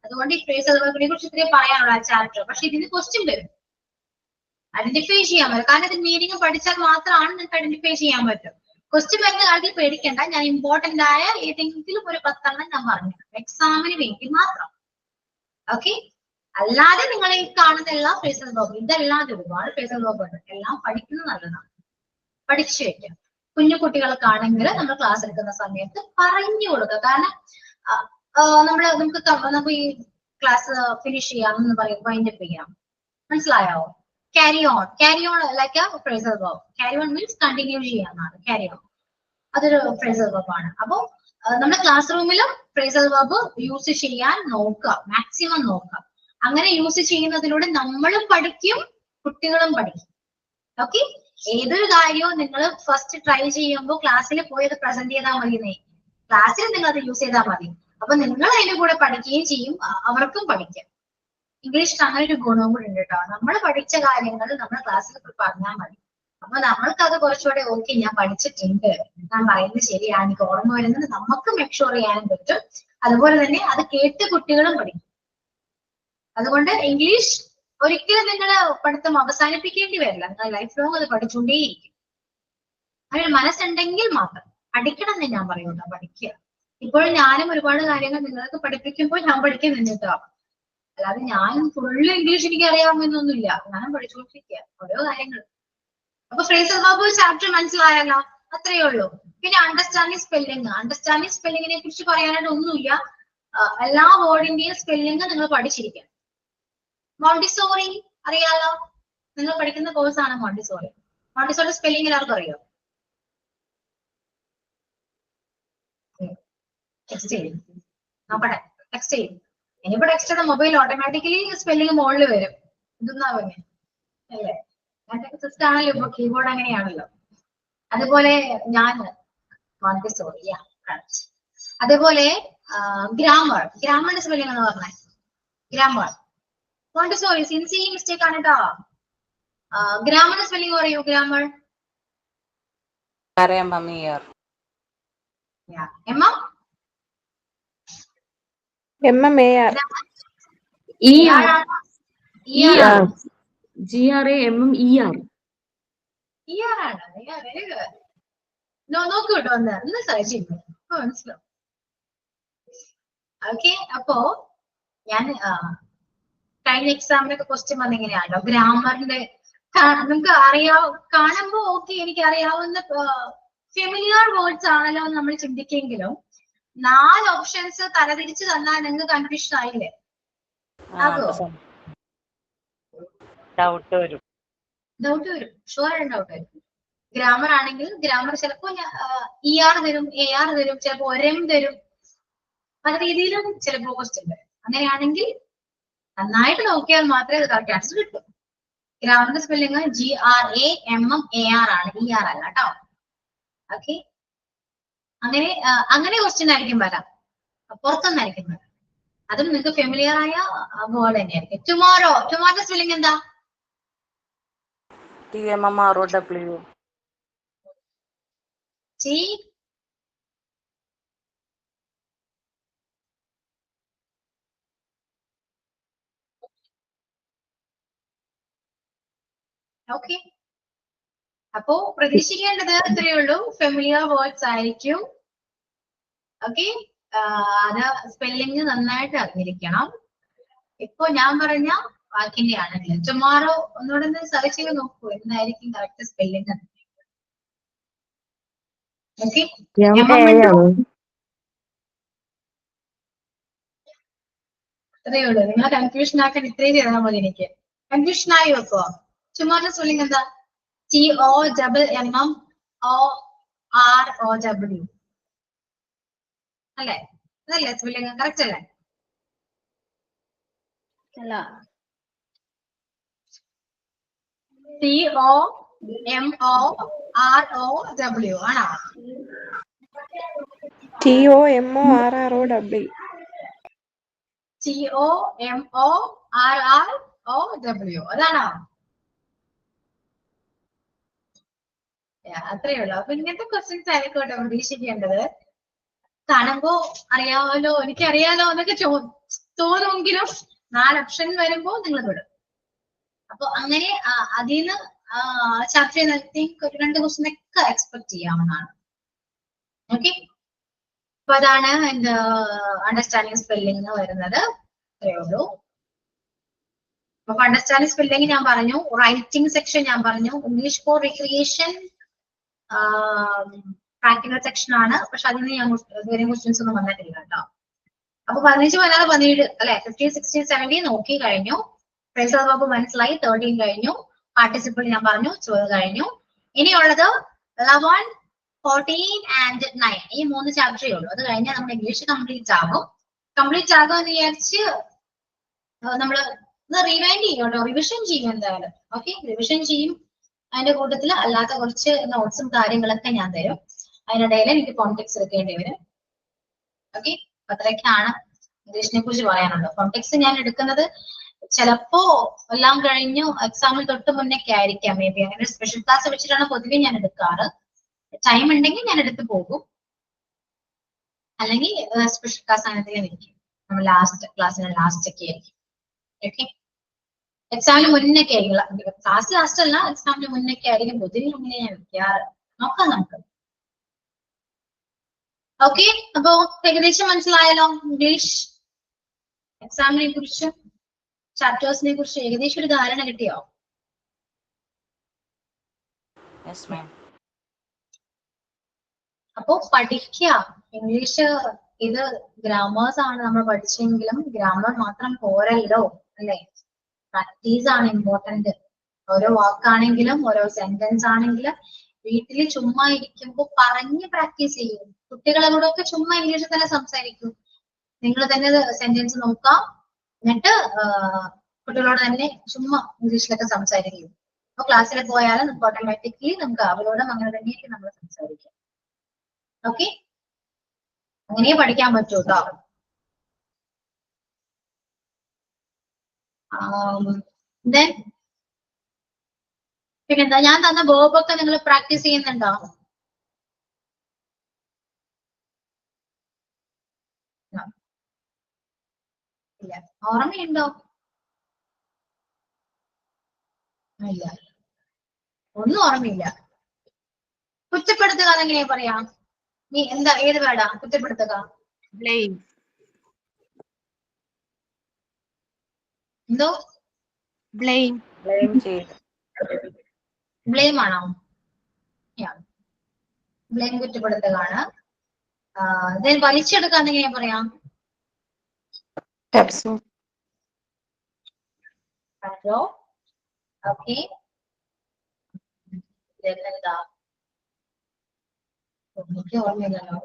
അതുകൊണ്ട് ഈ ഫ്രേസൽ വെർബിനെ കുറിച്ച് ഇത്രയും പറയാനുള്ള ചാപ്റ്റർ. പക്ഷെ ഇതിന് ക്വസ്റ്റ്യൻ വരും, ഐഡന്റിഫൈ ചെയ്യാൻ പറ്റും. കാരണം ഇത് മീനിങ് പഠിച്ചാൽ മാത്രമാണ് നിങ്ങൾക്ക് ഐഡന്റിഫൈ ചെയ്യാൻ പറ്റും. ക്വസ്റ്റ്യൻ വരുന്ന കാര്യത്തിൽ പേടിക്കേണ്ട. ഞാൻ ഇമ്പോർട്ടന്റ് ആയ ഏതെങ്കിലും ഒരു 10 എണ്ണം ഞാൻ പറഞ്ഞു, എക്സാമിന് വേണ്ടി മാത്രം. ഓക്കെ, അല്ലാതെ നിങ്ങൾ ഈ കാണുന്ന എല്ലാ ഫ്രേസൽ വെർബ്, ഇതല്ലാതെ ഒരുപാട് ഫ്രേസൽ വെർബ് ഉണ്ട്. എല്ലാം പഠിക്കുന്നത് നല്ലതാണ്, പഠിച്ചു വെക്കാം. കുഞ്ഞു കുട്ടികൾക്കാണെങ്കിൽ നമ്മൾ ക്ലാസ് എടുക്കുന്ന സമയത്ത് പറഞ്ഞു കൊടുക്കുക. കാരണം നമുക്ക് ഈ ക്ലാസ് ഫിനിഷ് ചെയ്യാം എന്ന് പറയും, വൈൻഡപ്പ് ചെയ്യാം. മനസ്സിലായോ? Carry on, carry on like a phrasal verb. Carry on means continue ചെയ്യാന്നാണ്. ക്യാരി ഓൺ അതൊരു ഫ്രേസൽ വെർബ് ആണ്. അപ്പൊ നമ്മുടെ ക്ലാസ് റൂമിലും ഫ്രേസൽ വെർബ് യൂസ് ചെയ്യാൻ നോക്കുക, മാക്സിമം നോക്കുക. അങ്ങനെ യൂസ് ചെയ്യുന്നതിലൂടെ നമ്മളും പഠിക്കും, കുട്ടികളും പഠിക്കും. ഓക്കെ, ഏതൊരു കാര്യവും നിങ്ങൾ ഫസ്റ്റ് ട്രൈ ചെയ്യുമ്പോൾ ക്ലാസ്സിൽ പോയി അത് പ്രസന്റ് ചെയ്താൽ മതി. ക്ലാസ്സിൽ നിങ്ങൾ അത് യൂസ് ചെയ്താൽ മതി. അപ്പൊ നിങ്ങൾ അതിന്റെ കൂടെ പഠിക്കുകയും ചെയ്യും, അവർക്കും പഠിക്കാം. ഇംഗ്ലീഷിന് അങ്ങനെ ഒരു ഗുണവും കൂടി ഉണ്ട് കേട്ടോ. നമ്മൾ പഠിച്ച കാര്യങ്ങൾ നമ്മൾ ക്ലാസ്സിൽ പറഞ്ഞാൽ മതി. അപ്പൊ നമ്മൾക്ക് അത് കുറച്ചുകൂടെ ഓക്കെ, ഞാൻ പഠിച്ചിട്ടുണ്ട്, ഞാൻ പറയുന്നത് ശരിയാണ്, എനിക്ക് ഓർമ്മ വരുന്നത് നമുക്ക് മെക്ക് ഷുവർ ചെയ്യാനും പറ്റും. അതുപോലെ തന്നെ അത് കേട്ട് കുട്ടികളും പഠിക്കും. അതുകൊണ്ട് ഇംഗ്ലീഷ് ഒരിക്കലും നിങ്ങൾ പഠിത്തം അവസാനിപ്പിക്കേണ്ടി വരില്ല. നിങ്ങൾ ലൈഫ് ലോങ് അത് പഠിച്ചുകൊണ്ടേയിരിക്കും. അങ്ങനെ മനസ്സുണ്ടെങ്കിൽ മാത്രം പഠിക്കണം എന്ന് ഞാൻ പറയുന്നു. പഠിക്കുക. ഇപ്പോഴും ഞാനും ഒരുപാട് കാര്യങ്ങൾ നിങ്ങൾക്ക് പഠിപ്പിക്കുമ്പോൾ ഞാൻ പഠിക്കുന്നുണ്ട് കേട്ടോ. അല്ലാതെ ഞാൻ ഫുള്ള് ഇംഗ്ലീഷ് എനിക്ക് അറിയാമെന്നൊന്നുമില്ല. ഞാൻ പഠിച്ചുകൊണ്ടിരിക്കുക ഓരോ കാര്യങ്ങൾ. അപ്പൊ ഫ്രേസൽ വെർബ് ചാപ്റ്റർ മനസ്സിലായല്ലോ, അത്രയേ ഉള്ളൂ. പിന്നെ അണ്ടർസ്റ്റാൻഡിങ് സ്പെല്ലിംഗ്. അണ്ടർസ്റ്റാൻഡിങ് സ്പെല്ലിങ്ങിനെ കുറിച്ച് പറയാനായിട്ട് ഒന്നുമില്ല. എല്ലാ വേർഡിന്റെയും സ്പെല്ലിംഗ് നിങ്ങൾ പഠിച്ചിരിക്കണം. മോണ്ടിസോറി അറിയാലോ, നിങ്ങൾ പഠിക്കുന്ന കോഴ്സാണ് മോണ്ടിസോറി. മോണ്ടിസോറി സ്പെല്ലിംഗ് എല്ലാവർക്കും അറിയോ? ടെക്സ്റ്റ് ചെയ്യും, നോക്കട്ടെ. ടെക്സ്റ്റ് ചെയ്യും. ഇനിയിപ്പോ ടെക്സ്റ്റ് ചെയ്ത മൊബൈൽ ഓട്ടോമാറ്റിക്കലി സ്പെല്ലിംഗ് മുകളിൽ വരും. ഇതൊന്നാ പറഞ്ഞേ അല്ലേ? സിസ്റ്റം ആണല്ലോ ഇപ്പൊ, കീബോർഡ് അങ്ങനെയാണല്ലോ. അതുപോലെ ഞാൻ മോണ്ടിസോറി. അതുപോലെ ഗ്രാമർ. ഗ്രാമറിന്റെ സ്പെല്ലിംഗ് എന്ന് പറഞ്ഞേ ഗ്രാമർ. മോണ്ടിസോറി സിൻസിയർ മിസ്റ്റേക്ക് ആണ് കേട്ടോ. ഗ്രാമറിന്റെ സ്പെല്ലിംഗ് പറയൂ. ഗ്രാമർ അറിയാം മമ്മി. MMAR. നോക്കൂ കേട്ടോ, ഒന്ന് സെർച്ച് ചെയ്യുന്നു മനസ്സിലാവും. ഓക്കെ, അപ്പോ ഞാൻ കഴിഞ്ഞ എക്സാമിനൊക്കെ ക്വസ്റ്റ്യൻ വന്നിങ്ങനെയാണല്ലോ ഗ്രാമറിന്റെ. നമുക്ക് കാണുമ്പോ ഓക്കെ എനിക്ക് അറിയാവുന്ന ഫെമിലിയർ വേർഡ്സ് ആണല്ലോ എന്ന് നമ്മൾ ചിന്തിക്കെങ്കിലും 4 ഓപ്ഷൻസ് തലതിരിച്ച് തന്നാൽ നിങ്ങൾക്ക് കൺഫ്യൂഷൻ ആയില്ലേ? ഡൗട്ട് വരും. ഷുവർ ഡൗട്ട് വരും. ഗ്രാമർ ആണെങ്കിൽ ഗ്രാമർ ചിലപ്പോ ER തരും, AR തരും, ചിലപ്പോ ഒരം തരും, പല രീതിയിലും ചിലപ്പോ ക്വസ്റ്റ്യൻ വരും. അങ്ങനെയാണെങ്കിൽ നന്നായിട്ട് നോക്കിയാൽ മാത്രമേ അത് കറക്റ്റ് ആൻസർ കിട്ടൂ. ഗ്രാമറിന്റെ സ്പെല്ലിംഗ് GRAMMAR ആണ്, ER അല്ല കേട്ടോ. ഓക്കെ, അങ്ങനെ ക്വസ്റ്റ്യൻ ആയിരിക്കും വരാം, പുറത്തുനിന്നായിരിക്കും വരാം. അതും നിങ്ങൾക്ക് ഫെമിലിയർ ആയ വേർഡ് തന്നെയായിരിക്കും. ടുമോറോന്റെ സ്പെല്ലിംഗ് എന്താ? TMMROW. ഓക്കെ, അപ്പോ പ്രതീക്ഷിക്കേണ്ടത് ഇത്രയേ ഉള്ളൂ. ഫെമിലിയർ വേർഡ്സ് ആയിരിക്കും. ഓക്കെ, അത് സ്പെല്ലിംഗ് നന്നായിട്ട് അറിഞ്ഞിരിക്കണം. ഇപ്പൊ ഞാൻ പറഞ്ഞ വാക്കിന്റെ ആണെങ്കിൽ ടുമോറോ ഒന്നുകൂടെ ഒന്ന് സെർച്ച് ചെയ്ത് നോക്കൂ എന്തായിരിക്കും കറക്റ്റ് സ്പെല്ലിംഗ്. ഓക്കെ, അത്രയേ ഉള്ളൂ. നിങ്ങളെ കൺഫ്യൂഷൻ ആക്കാൻ ഇത്രയും ചെയ്താൽ മതി. എനിക്ക് കൺഫ്യൂഷൻ ആയി വെക്കോ? ടുമോറോ സ്പെല്ലിംഗ് എന്താ? TOMMOROW അല്ലേ? അതല്ലേ സ്പെല്ലിംഗ്? കറക്റ്റ് അല്ലേ? അല്ല, TOMMOROW ആണോ? TOMORROW. TOMORROW അതാണോ? അത്രയേ ഉള്ളൂ. അപ്പൊ ഇങ്ങനത്തെ ക്വസ്റ്റ്യൻസ് ആയിരിക്കോട്ടെ പ്രതീക്ഷിക്കേണ്ടത്. കാണുമ്പോ അറിയാമല്ലോ, എനിക്കറിയാലോ എന്നൊക്കെ തോന്നുമെങ്കിലും 4 ഓപ്ഷൻ വരുമ്പോ നിങ്ങൾ വിടും. അപ്പൊ അങ്ങനെ അതിൽ നിന്ന് ചാപ്റ്റർ ഒരു 2 ക്വസ്റ്റ്യൻ ഒക്കെ എക്സ്പെക്ട് ചെയ്യാവുന്നതാണ്. ഓക്കെ, അപ്പൊ അതാണ് എന്റെ അണ്ടർസ്റ്റാൻഡിങ് സ്പെല്ലിംഗ് വരുന്നത്. അത്രയേ ഉള്ളൂ. അപ്പൊ അണ്ടർസ്റ്റാൻഡിങ് സ്പെല്ലിംഗ് ഞാൻ പറഞ്ഞു, റൈറ്റിംഗ് സെക്ഷൻ ഞാൻ പറഞ്ഞു, English for recreation practical section ആണ്. പക്ഷെ അതിന് ഞാൻ ഇതുവരെ ക്വസ്റ്റ്യൻസ് ഒന്നും വന്നിട്ടില്ല കേട്ടോ. അപ്പൊ 15, 16, 17 അല്ലെ, 15, 16, 17 നോക്കി കഴിഞ്ഞു. ഫ്രേസൽ വെർബ് മനസ്സിലായി. 13 കഴിഞ്ഞു. പാർട്ടിസിപ്പിൾ ഞാൻ പറഞ്ഞു, 12 കഴിഞ്ഞു. ഇനിയുള്ളത് 11, 14 ആൻഡ് 9 ഈ 3 ചാപ്റ്ററേ ഉള്ളൂ. അത് കഴിഞ്ഞാൽ നമ്മുടെ ഇംഗ്ലീഷ് കംപ്ലീറ്റ് ആകും. കംപ്ലീറ്റ് ആകുമെന്ന് വിചാരിച്ച് നമ്മൾ റിവൈൻഡ് ചെയ്യും കേട്ടോ, റിവിഷൻ ചെയ്യും എന്തായാലും. ഓക്കെ, റിവിഷൻ ചെയ്യും. അതിന്റെ കൂട്ടത്തിൽ അല്ലാത്ത കുറച്ച് നോട്ട്സും കാര്യങ്ങളൊക്കെ ഞാൻ തരും. അതിനിടയിൽ എനിക്ക് കോൺടെക്സ്റ്റ് എടുക്കേണ്ടി വരും. ഓക്കെ, അത്രയൊക്കെയാണ് ഇംഗ്ലീഷിനെ കുറിച്ച് പറയാനുള്ളത്. കോണ്ടെക്സ്റ്റ് ഞാൻ എടുക്കുന്നത് ചിലപ്പോ എല്ലാം കഴിഞ്ഞു എക്സാമിൽ തൊട്ട് മുന്നേക്കെ ആയിരിക്കാം മേ ബി. അങ്ങനെ സ്പെഷ്യൽ ക്ലാസ് വെച്ചിട്ടാണ് പൊതുവെ ഞാൻ എടുക്കാറ്. ടൈം ഉണ്ടെങ്കിൽ ഞാൻ എടുത്ത് പോകും, അല്ലെങ്കിൽ സ്പെഷ്യൽ ക്ലാസ് അങ്ങനെ ഇരിക്കും. നമ്മൾ ലാസ്റ്റ് ക്ലാസ്സിന് ലാസ്റ്റ് ഒക്കെ ആയിരിക്കും. ഓക്കെ, എക്സാമിന് മുന്നൊക്കെ ആയിരിക്കും. ക്ലാസ് ലാസ്റ്റ് അല്ല, എക്സാമിന് മുന്നൊക്കെ ആയിരിക്കും പൊതുവെ അങ്ങനെ ഞാൻ വെക്കാറ്. നോക്കാം നമുക്ക്. ഓക്കെ, അപ്പോ ഏകദേശം മനസ്സിലായല്ലോ ഇംഗ്ലീഷ് എക്സാമിനെ കുറിച്ചും ചാപ്റ്റേഴ്സിനെ കുറിച്ച് ഏകദേശം ഒരു ധാരണ കിട്ടിയോ? അപ്പോ പഠിക്കുക ഇംഗ്ലീഷ്. ഇത് ഗ്രാമേഴ്സ് ആണ് നമ്മൾ പഠിച്ചെങ്കിലും ഗ്രാമർ മാത്രം പോരല്ലോ അല്ലെ. പ്രാക്ടീസ് ആണ് ഇമ്പോർട്ടന്റ്. ഓരോ വാക്കാണെങ്കിലും ഓരോ സെന്റൻസ് ആണെങ്കിലും വീട്ടിൽ ചുമ്മാ ഇരിക്കുമ്പോൾ പറഞ്ഞ് പ്രാക്ടീസ് ചെയ്യും. കുട്ടികളോടൊക്കെ ചുമ്മാ ഇംഗ്ലീഷിൽ തന്നെ സംസാരിക്കും. നിങ്ങൾ തന്നെ സെന്റൻസ് നോക്കാം, എന്നിട്ട് കുട്ടികളോട് തന്നെ ചുമ്മാ ഇംഗ്ലീഷിലൊക്കെ സംസാരിക്കും. അപ്പൊ ക്ലാസ്സിൽ പോയാലും നമുക്ക് ഓട്ടോമാറ്റിക്കലി നമുക്ക് അവരോടും അങ്ങനെ തന്നെയായിരിക്കും നമ്മൾ സംസാരിക്കാം. ഓക്കെ, അങ്ങനെ പഠിക്കാൻ പറ്റൂ കേട്ടോ. പിന്നെന്താ, ഞാൻ തന്ന ബോബൊക്കെ നിങ്ങൾ പ്രാക്ടീസ് ചെയ്യുന്നുണ്ടോ? ഇല്ല, ഓർമ്മയുണ്ടോ? ഇല്ല, ഒന്നും ഓർമ്മയില്ല. കുറ്റപ്പെടുത്തുക എന്നെങ്ങനെയാ പറയാ? നീ എന്താ, ഏത് വേടാ കുറ്റപ്പെടുത്തുക? ബ്ലെയിം. എന്തോ? ബ്ലെയിം. ബ്ലെയിം ആണോ? ബ്ലെയിം കുറ്റപ്പെടുത്തുകയാണ്. വലിച്ചെടുക്കുക എന്നെങ്ങനെയാ പറയാ? ഓക്കെ, എന്താ എനിക്ക് ഓർമ്മയില്ലല്ലോ.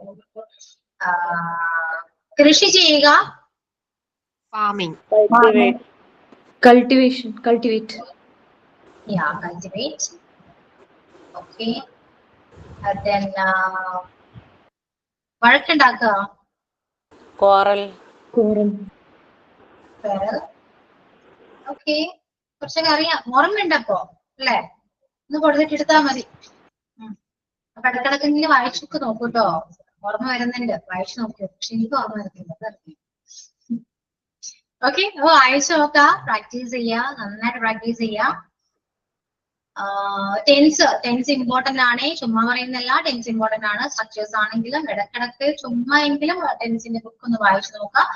കൃഷി ചെയ്യുക. Farming. Cultivation. Cultivate. Cultivate. Okay, വഴക്കുണ്ടാക്കുക. കോറൽ. ഓക്കെ, കുറച്ചൊക്കെ അറിയാം, ഓർമ്മയുണ്ടപ്പോ അല്ലേ? ഒന്ന് കൊടുത്തിട്ട് എടുത്താ മതി. അപ്പൊ ഇടക്കിടക്ക് ഇങ്ങനെ വായിച്ചൊക്കെ നോക്കൂ കേട്ടോ. ഓർമ്മ വരുന്നുണ്ട്, വായിച്ചു നോക്കൂ. പക്ഷെ എനിക്ക് ഓർമ്മ വരുന്നില്ല. ഓക്കെ, അപ്പൊ വായിച്ചു നോക്കാം, പ്രാക്ടീസ് ചെയ്യാം, നന്നായിട്ട് പ്രാക്ടീസ് ചെയ്യാം. ടെൻസ് ഇമ്പോർട്ടന്റ് ആണ്, ചുമ്മാ പറയുന്നല്ല, ടെൻസ് ഇമ്പോർട്ടന്റ് ആണ്. സ്ട്രക്ചേഴ്സ് ആണെങ്കിലും ഇടക്കിടക്ക് ചുമ്മാ എങ്കിലും ടെൻസിന്റെ ബുക്ക് ഒന്ന് വായിച്ചു നോക്കാം.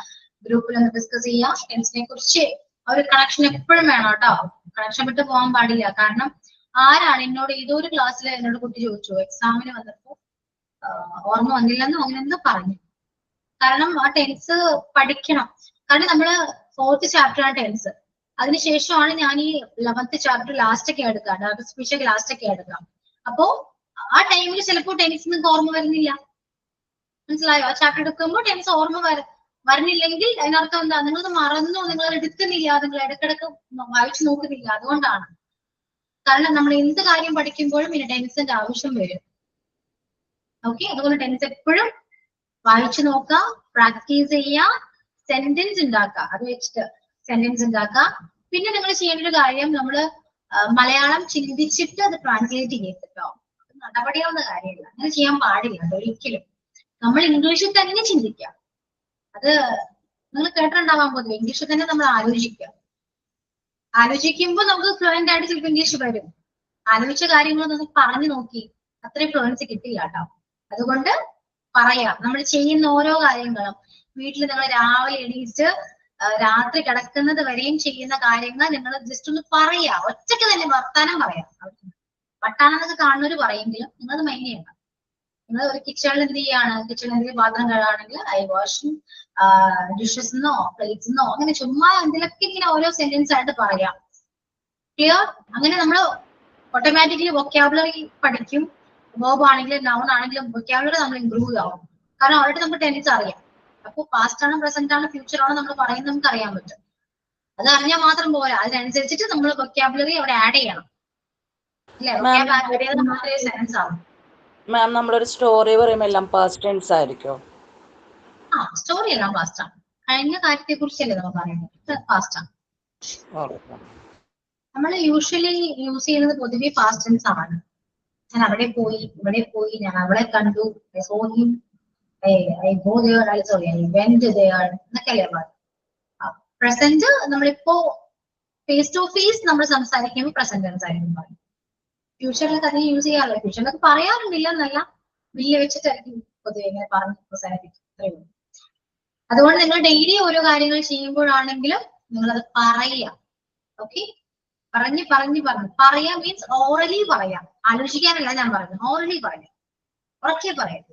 ഗ്രൂപ്പിൽ ഒന്ന് ഡിസ്കസ് ചെയ്യാം. ടെൻസിനെ കുറിച്ച് ഒരു കണക്ഷൻ എപ്പോഴും വേണം കേട്ടോ. കണക്ഷൻ വിട്ട് പോകാൻ പാടില്ല. കാരണം ആരാണ് എന്നോട് ഏതൊരു ക്ലാസ്സിൽ എന്നോട് കുട്ടി ചോദിച്ചു എക്സാമിന് വന്നപ്പോ ഓർമ്മ വന്നില്ലെന്നും അങ്ങനെയൊന്നും പറഞ്ഞു. കാരണം ആ ടെൻസ് പഠിക്കണം. കാരണം നമ്മള് 4th ചാപ്റ്റർ ആണ് ടെൻസ്. അതിനുശേഷമാണ് ഞാൻ ഈ 11th ചാപ്റ്റർ ലാസ്റ്റ് ഒക്കെ എടുക്കാം, ഡാറ്റ സ്പീച്ച് ലാസ്റ്റ് ഒക്കെ എടുക്കാം. അപ്പോ ആ ടൈമിൽ ചിലപ്പോൾ ടെൻസ് നിങ്ങൾക്ക് ഓർമ്മ വരുന്നില്ല. മനസ്സിലായോ? ആ ചാപ്റ്റർ എടുക്കുമ്പോൾ ടെൻസ് ഓർമ്മ വരുന്നില്ലെങ്കിൽ അതിനർത്ഥം എന്താ? നിങ്ങളത് മറന്നു, നിങ്ങൾ എടുക്കുന്നില്ല, നിങ്ങൾ ഇടക്കിടക്ക് വായിച്ചു നോക്കുന്നില്ല. അതുകൊണ്ടാണ്. കാരണം നമ്മൾ എന്ത് കാര്യം പഠിക്കുമ്പോഴും പിന്നെ ടെൻസിന്റെ ആവശ്യം വരും. ഓക്കെ, അതുപോലെ ടെൻസ് എപ്പോഴും വായിച്ചു നോക്കുക, പ്രാക്ടീസ് ചെയ്യുക, സെന്റൻസ് ഉണ്ടാക്കുക. അത് വെച്ചിട്ട് സെന്റൻസ് ഉണ്ടാക്കുക. പിന്നെ നിങ്ങൾ ചെയ്യേണ്ട ഒരു കാര്യം, നമ്മൾ മലയാളം ചിന്തിച്ചിട്ട് അത് ട്രാൻസ്ലേറ്റ് ചെയ്തിട്ടോ. നടപടിയാവുന്ന കാര്യമില്ല, അങ്ങനെ ചെയ്യാൻ പാടില്ല ഒരിക്കലും. നമ്മൾ ഇംഗ്ലീഷിൽ തന്നെ ചിന്തിക്കുക. അത് നിങ്ങൾ കേട്ടിട്ടുണ്ടാവാൻ പൊതുവെ ഇംഗ്ലീഷിൽ തന്നെ നമ്മൾ ആലോചിക്കുക. ആലോചിക്കുമ്പോൾ നമുക്ക് ഫ്ലുവന്റ് ആയിട്ട് ചിലപ്പോൾ ഇംഗ്ലീഷ് വരും. ആലോചിച്ച കാര്യങ്ങൾ നമുക്ക് പറഞ്ഞു നോക്കി അത്രയും ഫ്ലുവൻസി കിട്ടില്ല കേട്ടോ. അതുകൊണ്ട് പറയാം, നമ്മൾ ചെയ്യുന്ന ഓരോ കാര്യങ്ങളും വീട്ടിൽ നിങ്ങൾ രാവിലെ എണീറ്റ് രാത്രി കിടക്കുന്നത് വരെയും ചെയ്യുന്ന കാര്യങ്ങൾ നിങ്ങൾ ജസ്റ്റ് ഒന്ന് പറയാ. ഒറ്റയ്ക്ക് തന്നെ വർത്താനം പറയാം. വട്ടാണെന്നൊക്കെ കാണുന്നവര് പറയുമെങ്കിലും നിങ്ങളത് മൈൻഡ് ചെയ്യണം. നിങ്ങൾ ഒരു കിച്ചണിൽ എന്ത് ചെയ്യാണ്, കിച്ചണിൽ എന്തെങ്കിലും പാത്രം കഴുകാണെങ്കിൽ ഐ വാഷിംഗ് ഡിഷസ് എന്നോ പ്ലേറ്റ്സ് എന്നോ അങ്ങനെ ചുമ്മാ എന്തിലൊക്കെ ഇങ്ങനെ ഓരോ സെന്റൻസ് ആയിട്ട് പറയാം. ക്ലിയർ? അങ്ങനെ നമ്മൾ ഓട്ടോമാറ്റിക്കലി വൊക്കാബുലറി പഠിക്കും. വേർബ് ആണെങ്കിലും നൗൺ ആണെങ്കിലും വൊക്കാബുലറി നമ്മൾ ഇംപ്രൂവ് ആവും. കാരണം ഓൾറെഡി നമുക്ക് ടെൻസ് അറിയാം. അപ്പൊ പാസ്റ്റ് ആണ്, പ്രസന്റ് ആണ്, ഫ്യൂച്ചർ ആണ് നമ്മൾ പറയുന്നത് നമുക്ക് അറിയാൻ പറ്റും. അത് അറിഞ്ഞാൽ മാത്രം പോരാ, അതിനനുസരിച്ചിട്ട് നമ്മൾ വൊക്കാബുലറി അവിടെ ആഡ് ചെയ്യണം. അല്ലെ? വൊക്കാബുലറി മാത്രമേ സെൻസ് ആവും. മാം, നമ്മളൊരു സ്റ്റോറി പറയുമ്പോൾ എല്ലാം പാസ്റ്റ് ടെൻസ് ആയിരിക്കും? സ്റ്റോറി എല്ലാം ഫാസ്റ്റ് ആണ്. കഴിഞ്ഞ കാര്യത്തെ കുറിച്ചല്ലേ നമ്മൾ പറയുന്നത്, ഫാസ്റ്റ് ആണ്. നമ്മൾ യൂഷ്വലി യൂസ് ചെയ്യുന്നത് പൊതുവെ ഫാസ്റ്റ് ടെൻസ് ആണ്. ഞാൻ അവിടെ പോയി, ഇവിടെ പോയി, ഞാൻ അവളെ കണ്ടു, എന്നൊക്കെയല്ലേ പറയുന്നത്. പ്രസന്റ് നമ്മളിപ്പോ ഫേസ് ടു ഫേസ് നമ്മൾ സംസാരിക്കുമ്പോൾ പ്രസന്റ് ടെൻസ് ആയിരിക്കും പറയും. ഫ്യൂച്ചറിലൊക്കെ അതിന് യൂസ് ചെയ്യാറില്ല. ഫ്യൂച്ചറിലൊക്കെ പറയാറുണ്ടില്ല എന്നല്ല, വലിയ വെച്ചിട്ടായിരിക്കും പൊതുവെ ഇങ്ങനെ പറഞ്ഞ് അവസാനിപ്പിക്കും. അത്രയേ ഉള്ളൂ. അതുകൊണ്ട് നിങ്ങൾ ഡെയിലി ഓരോ കാര്യങ്ങൾ ചെയ്യുമ്പോഴാണെങ്കിലും നിങ്ങളത് പറയുക. ഓക്കെ, പറയാ മീൻസ് ഓറലി പറയാം, ആലോചിക്കാനല്ല ഞാൻ പറയുന്നത്, ഓറലി പറയാം, ഉറക്കെ പറയാം.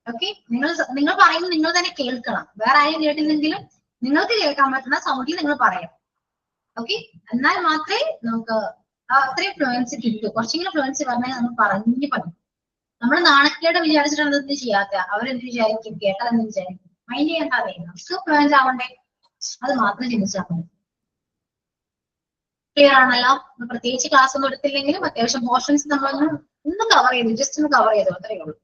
ഓക്കെ, നിങ്ങൾ പറയുന്നത് നിങ്ങൾ തന്നെ കേൾക്കണം. വേറെ ആരും കേട്ടില്ലെങ്കിലും നിങ്ങൾക്ക് കേൾക്കാൻ പറ്റുന്ന സൗണ്ടിൽ നിങ്ങൾ പറയാം. ഓക്കെ, എന്നാൽ മാത്രമേ നമുക്ക് അത്രയും ഫ്ലുവൻസി കിട്ടൂ. കുറച്ചെങ്കിലും ഫ്ലുവൻസി പറഞ്ഞാൽ നമ്മൾ പറഞ്ഞു പറയും. നമ്മൾ നാണക്കേട് വിചാരിച്ചിട്ടാണ് എന്ത് ചെയ്യാത്ത, അവരെന്ത് വിചാരിക്കും, കേട്ടാൽ എന്ത് വിചാരിക്കും, മൈൻഡ് ചെയ്യാൻ അറിയാം. നമുക്ക് ഫ്ലുവൻസ് ആവണ്ടേ, അത് മാത്രം ചിന്തിച്ചാൽ മതി. ക്ലിയർ ആണല്ലോ? പ്രത്യേകിച്ച് ക്ലാസ് ഒന്നും എടുത്തില്ലെങ്കിലും അത്യാവശ്യം പോർഷൻസ് നമ്മളൊന്ന് കവർ ചെയ്തു, ജസ്റ്റ് ഒന്ന് കവർ ചെയ്തു, അത്രയേ ഉള്ളൂ.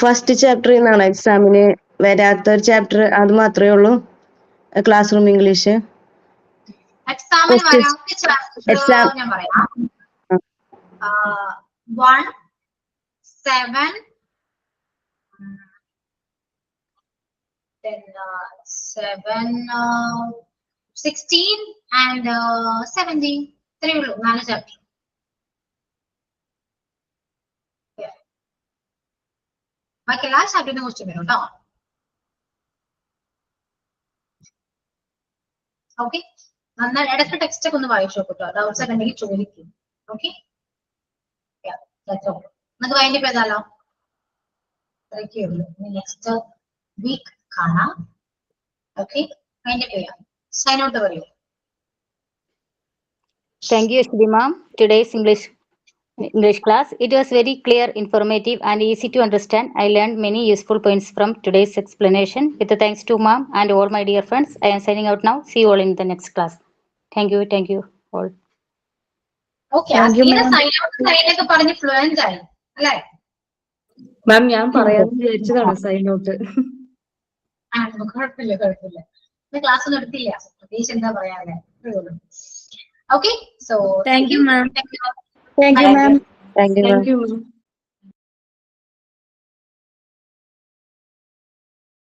ഫസ്റ്റ് ചാപ്റ്ററിൽ നിന്നാണ് എക്സാമിന് വരാത്ത ഒരു ചാപ്റ്റർ, അത് മാത്രമേ ഉള്ളൂ ക്ലാസ് റൂം ഇംഗ്ലീഷ്. എക്സാമിന് വരാത്ത ചാപ്റ്റർ ഞാൻ പറയാം. 1, 7, then 7, 16 and 17. ഇത്രയേ ഉള്ളൂ 4 ചാപ്റ്റർ. ബാക്കി എല്ലാ ചാപ്റ്ററിനെ ക്വസ്റ്റ്യൻ വരും കേട്ടോ. ഓക്കെ, നന്നായി ഇടയ്ക്ക് ടെക്സ്റ്റ് ഒക്കെ ഒന്ന് വായിച്ചു നോക്കൂട്ടോ. ഡൗട്ട്സ് ഒക്കെ ഉണ്ടെങ്കിൽ ചോദിക്കും. ഓക്കെ, നമുക്ക് വൈൻഡപ്പ് ചെയ്താലോ? അത്രയൊക്കെ ഉള്ളൂ. നെക്സ്റ്റ് വീക്ക് കാണാം. ഓക്കെ, വൈൻഡപ്പ് ചെയ്യാം. സൈൻ ഔട്ട് പറയൂ. Thank you, Shri Ma'am. Today's English class, it was very clear, informative, and easy to understand. I learned many useful points from today's explanation. With thanks to Ma'am and all my dear friends, I am signing out now. See you all in the next class. Thank you all. Okay, സൈനൊക്കെ പറഞ്ഞ് ഫ്ലുവൻസ് ആയി അല്ലേ ma'am? ഞാൻ പറയാന്ന് വിചാരിച്ചതാണ് sign out. കുഴപ്പമില്ല. Class ഒന്നും എടുത്തില്ല, പ്രത്യേകിച്ച് എന്താ പറയാല്ലേ. Okay, so thank you ma'am. Thank you ma'am. Thank U.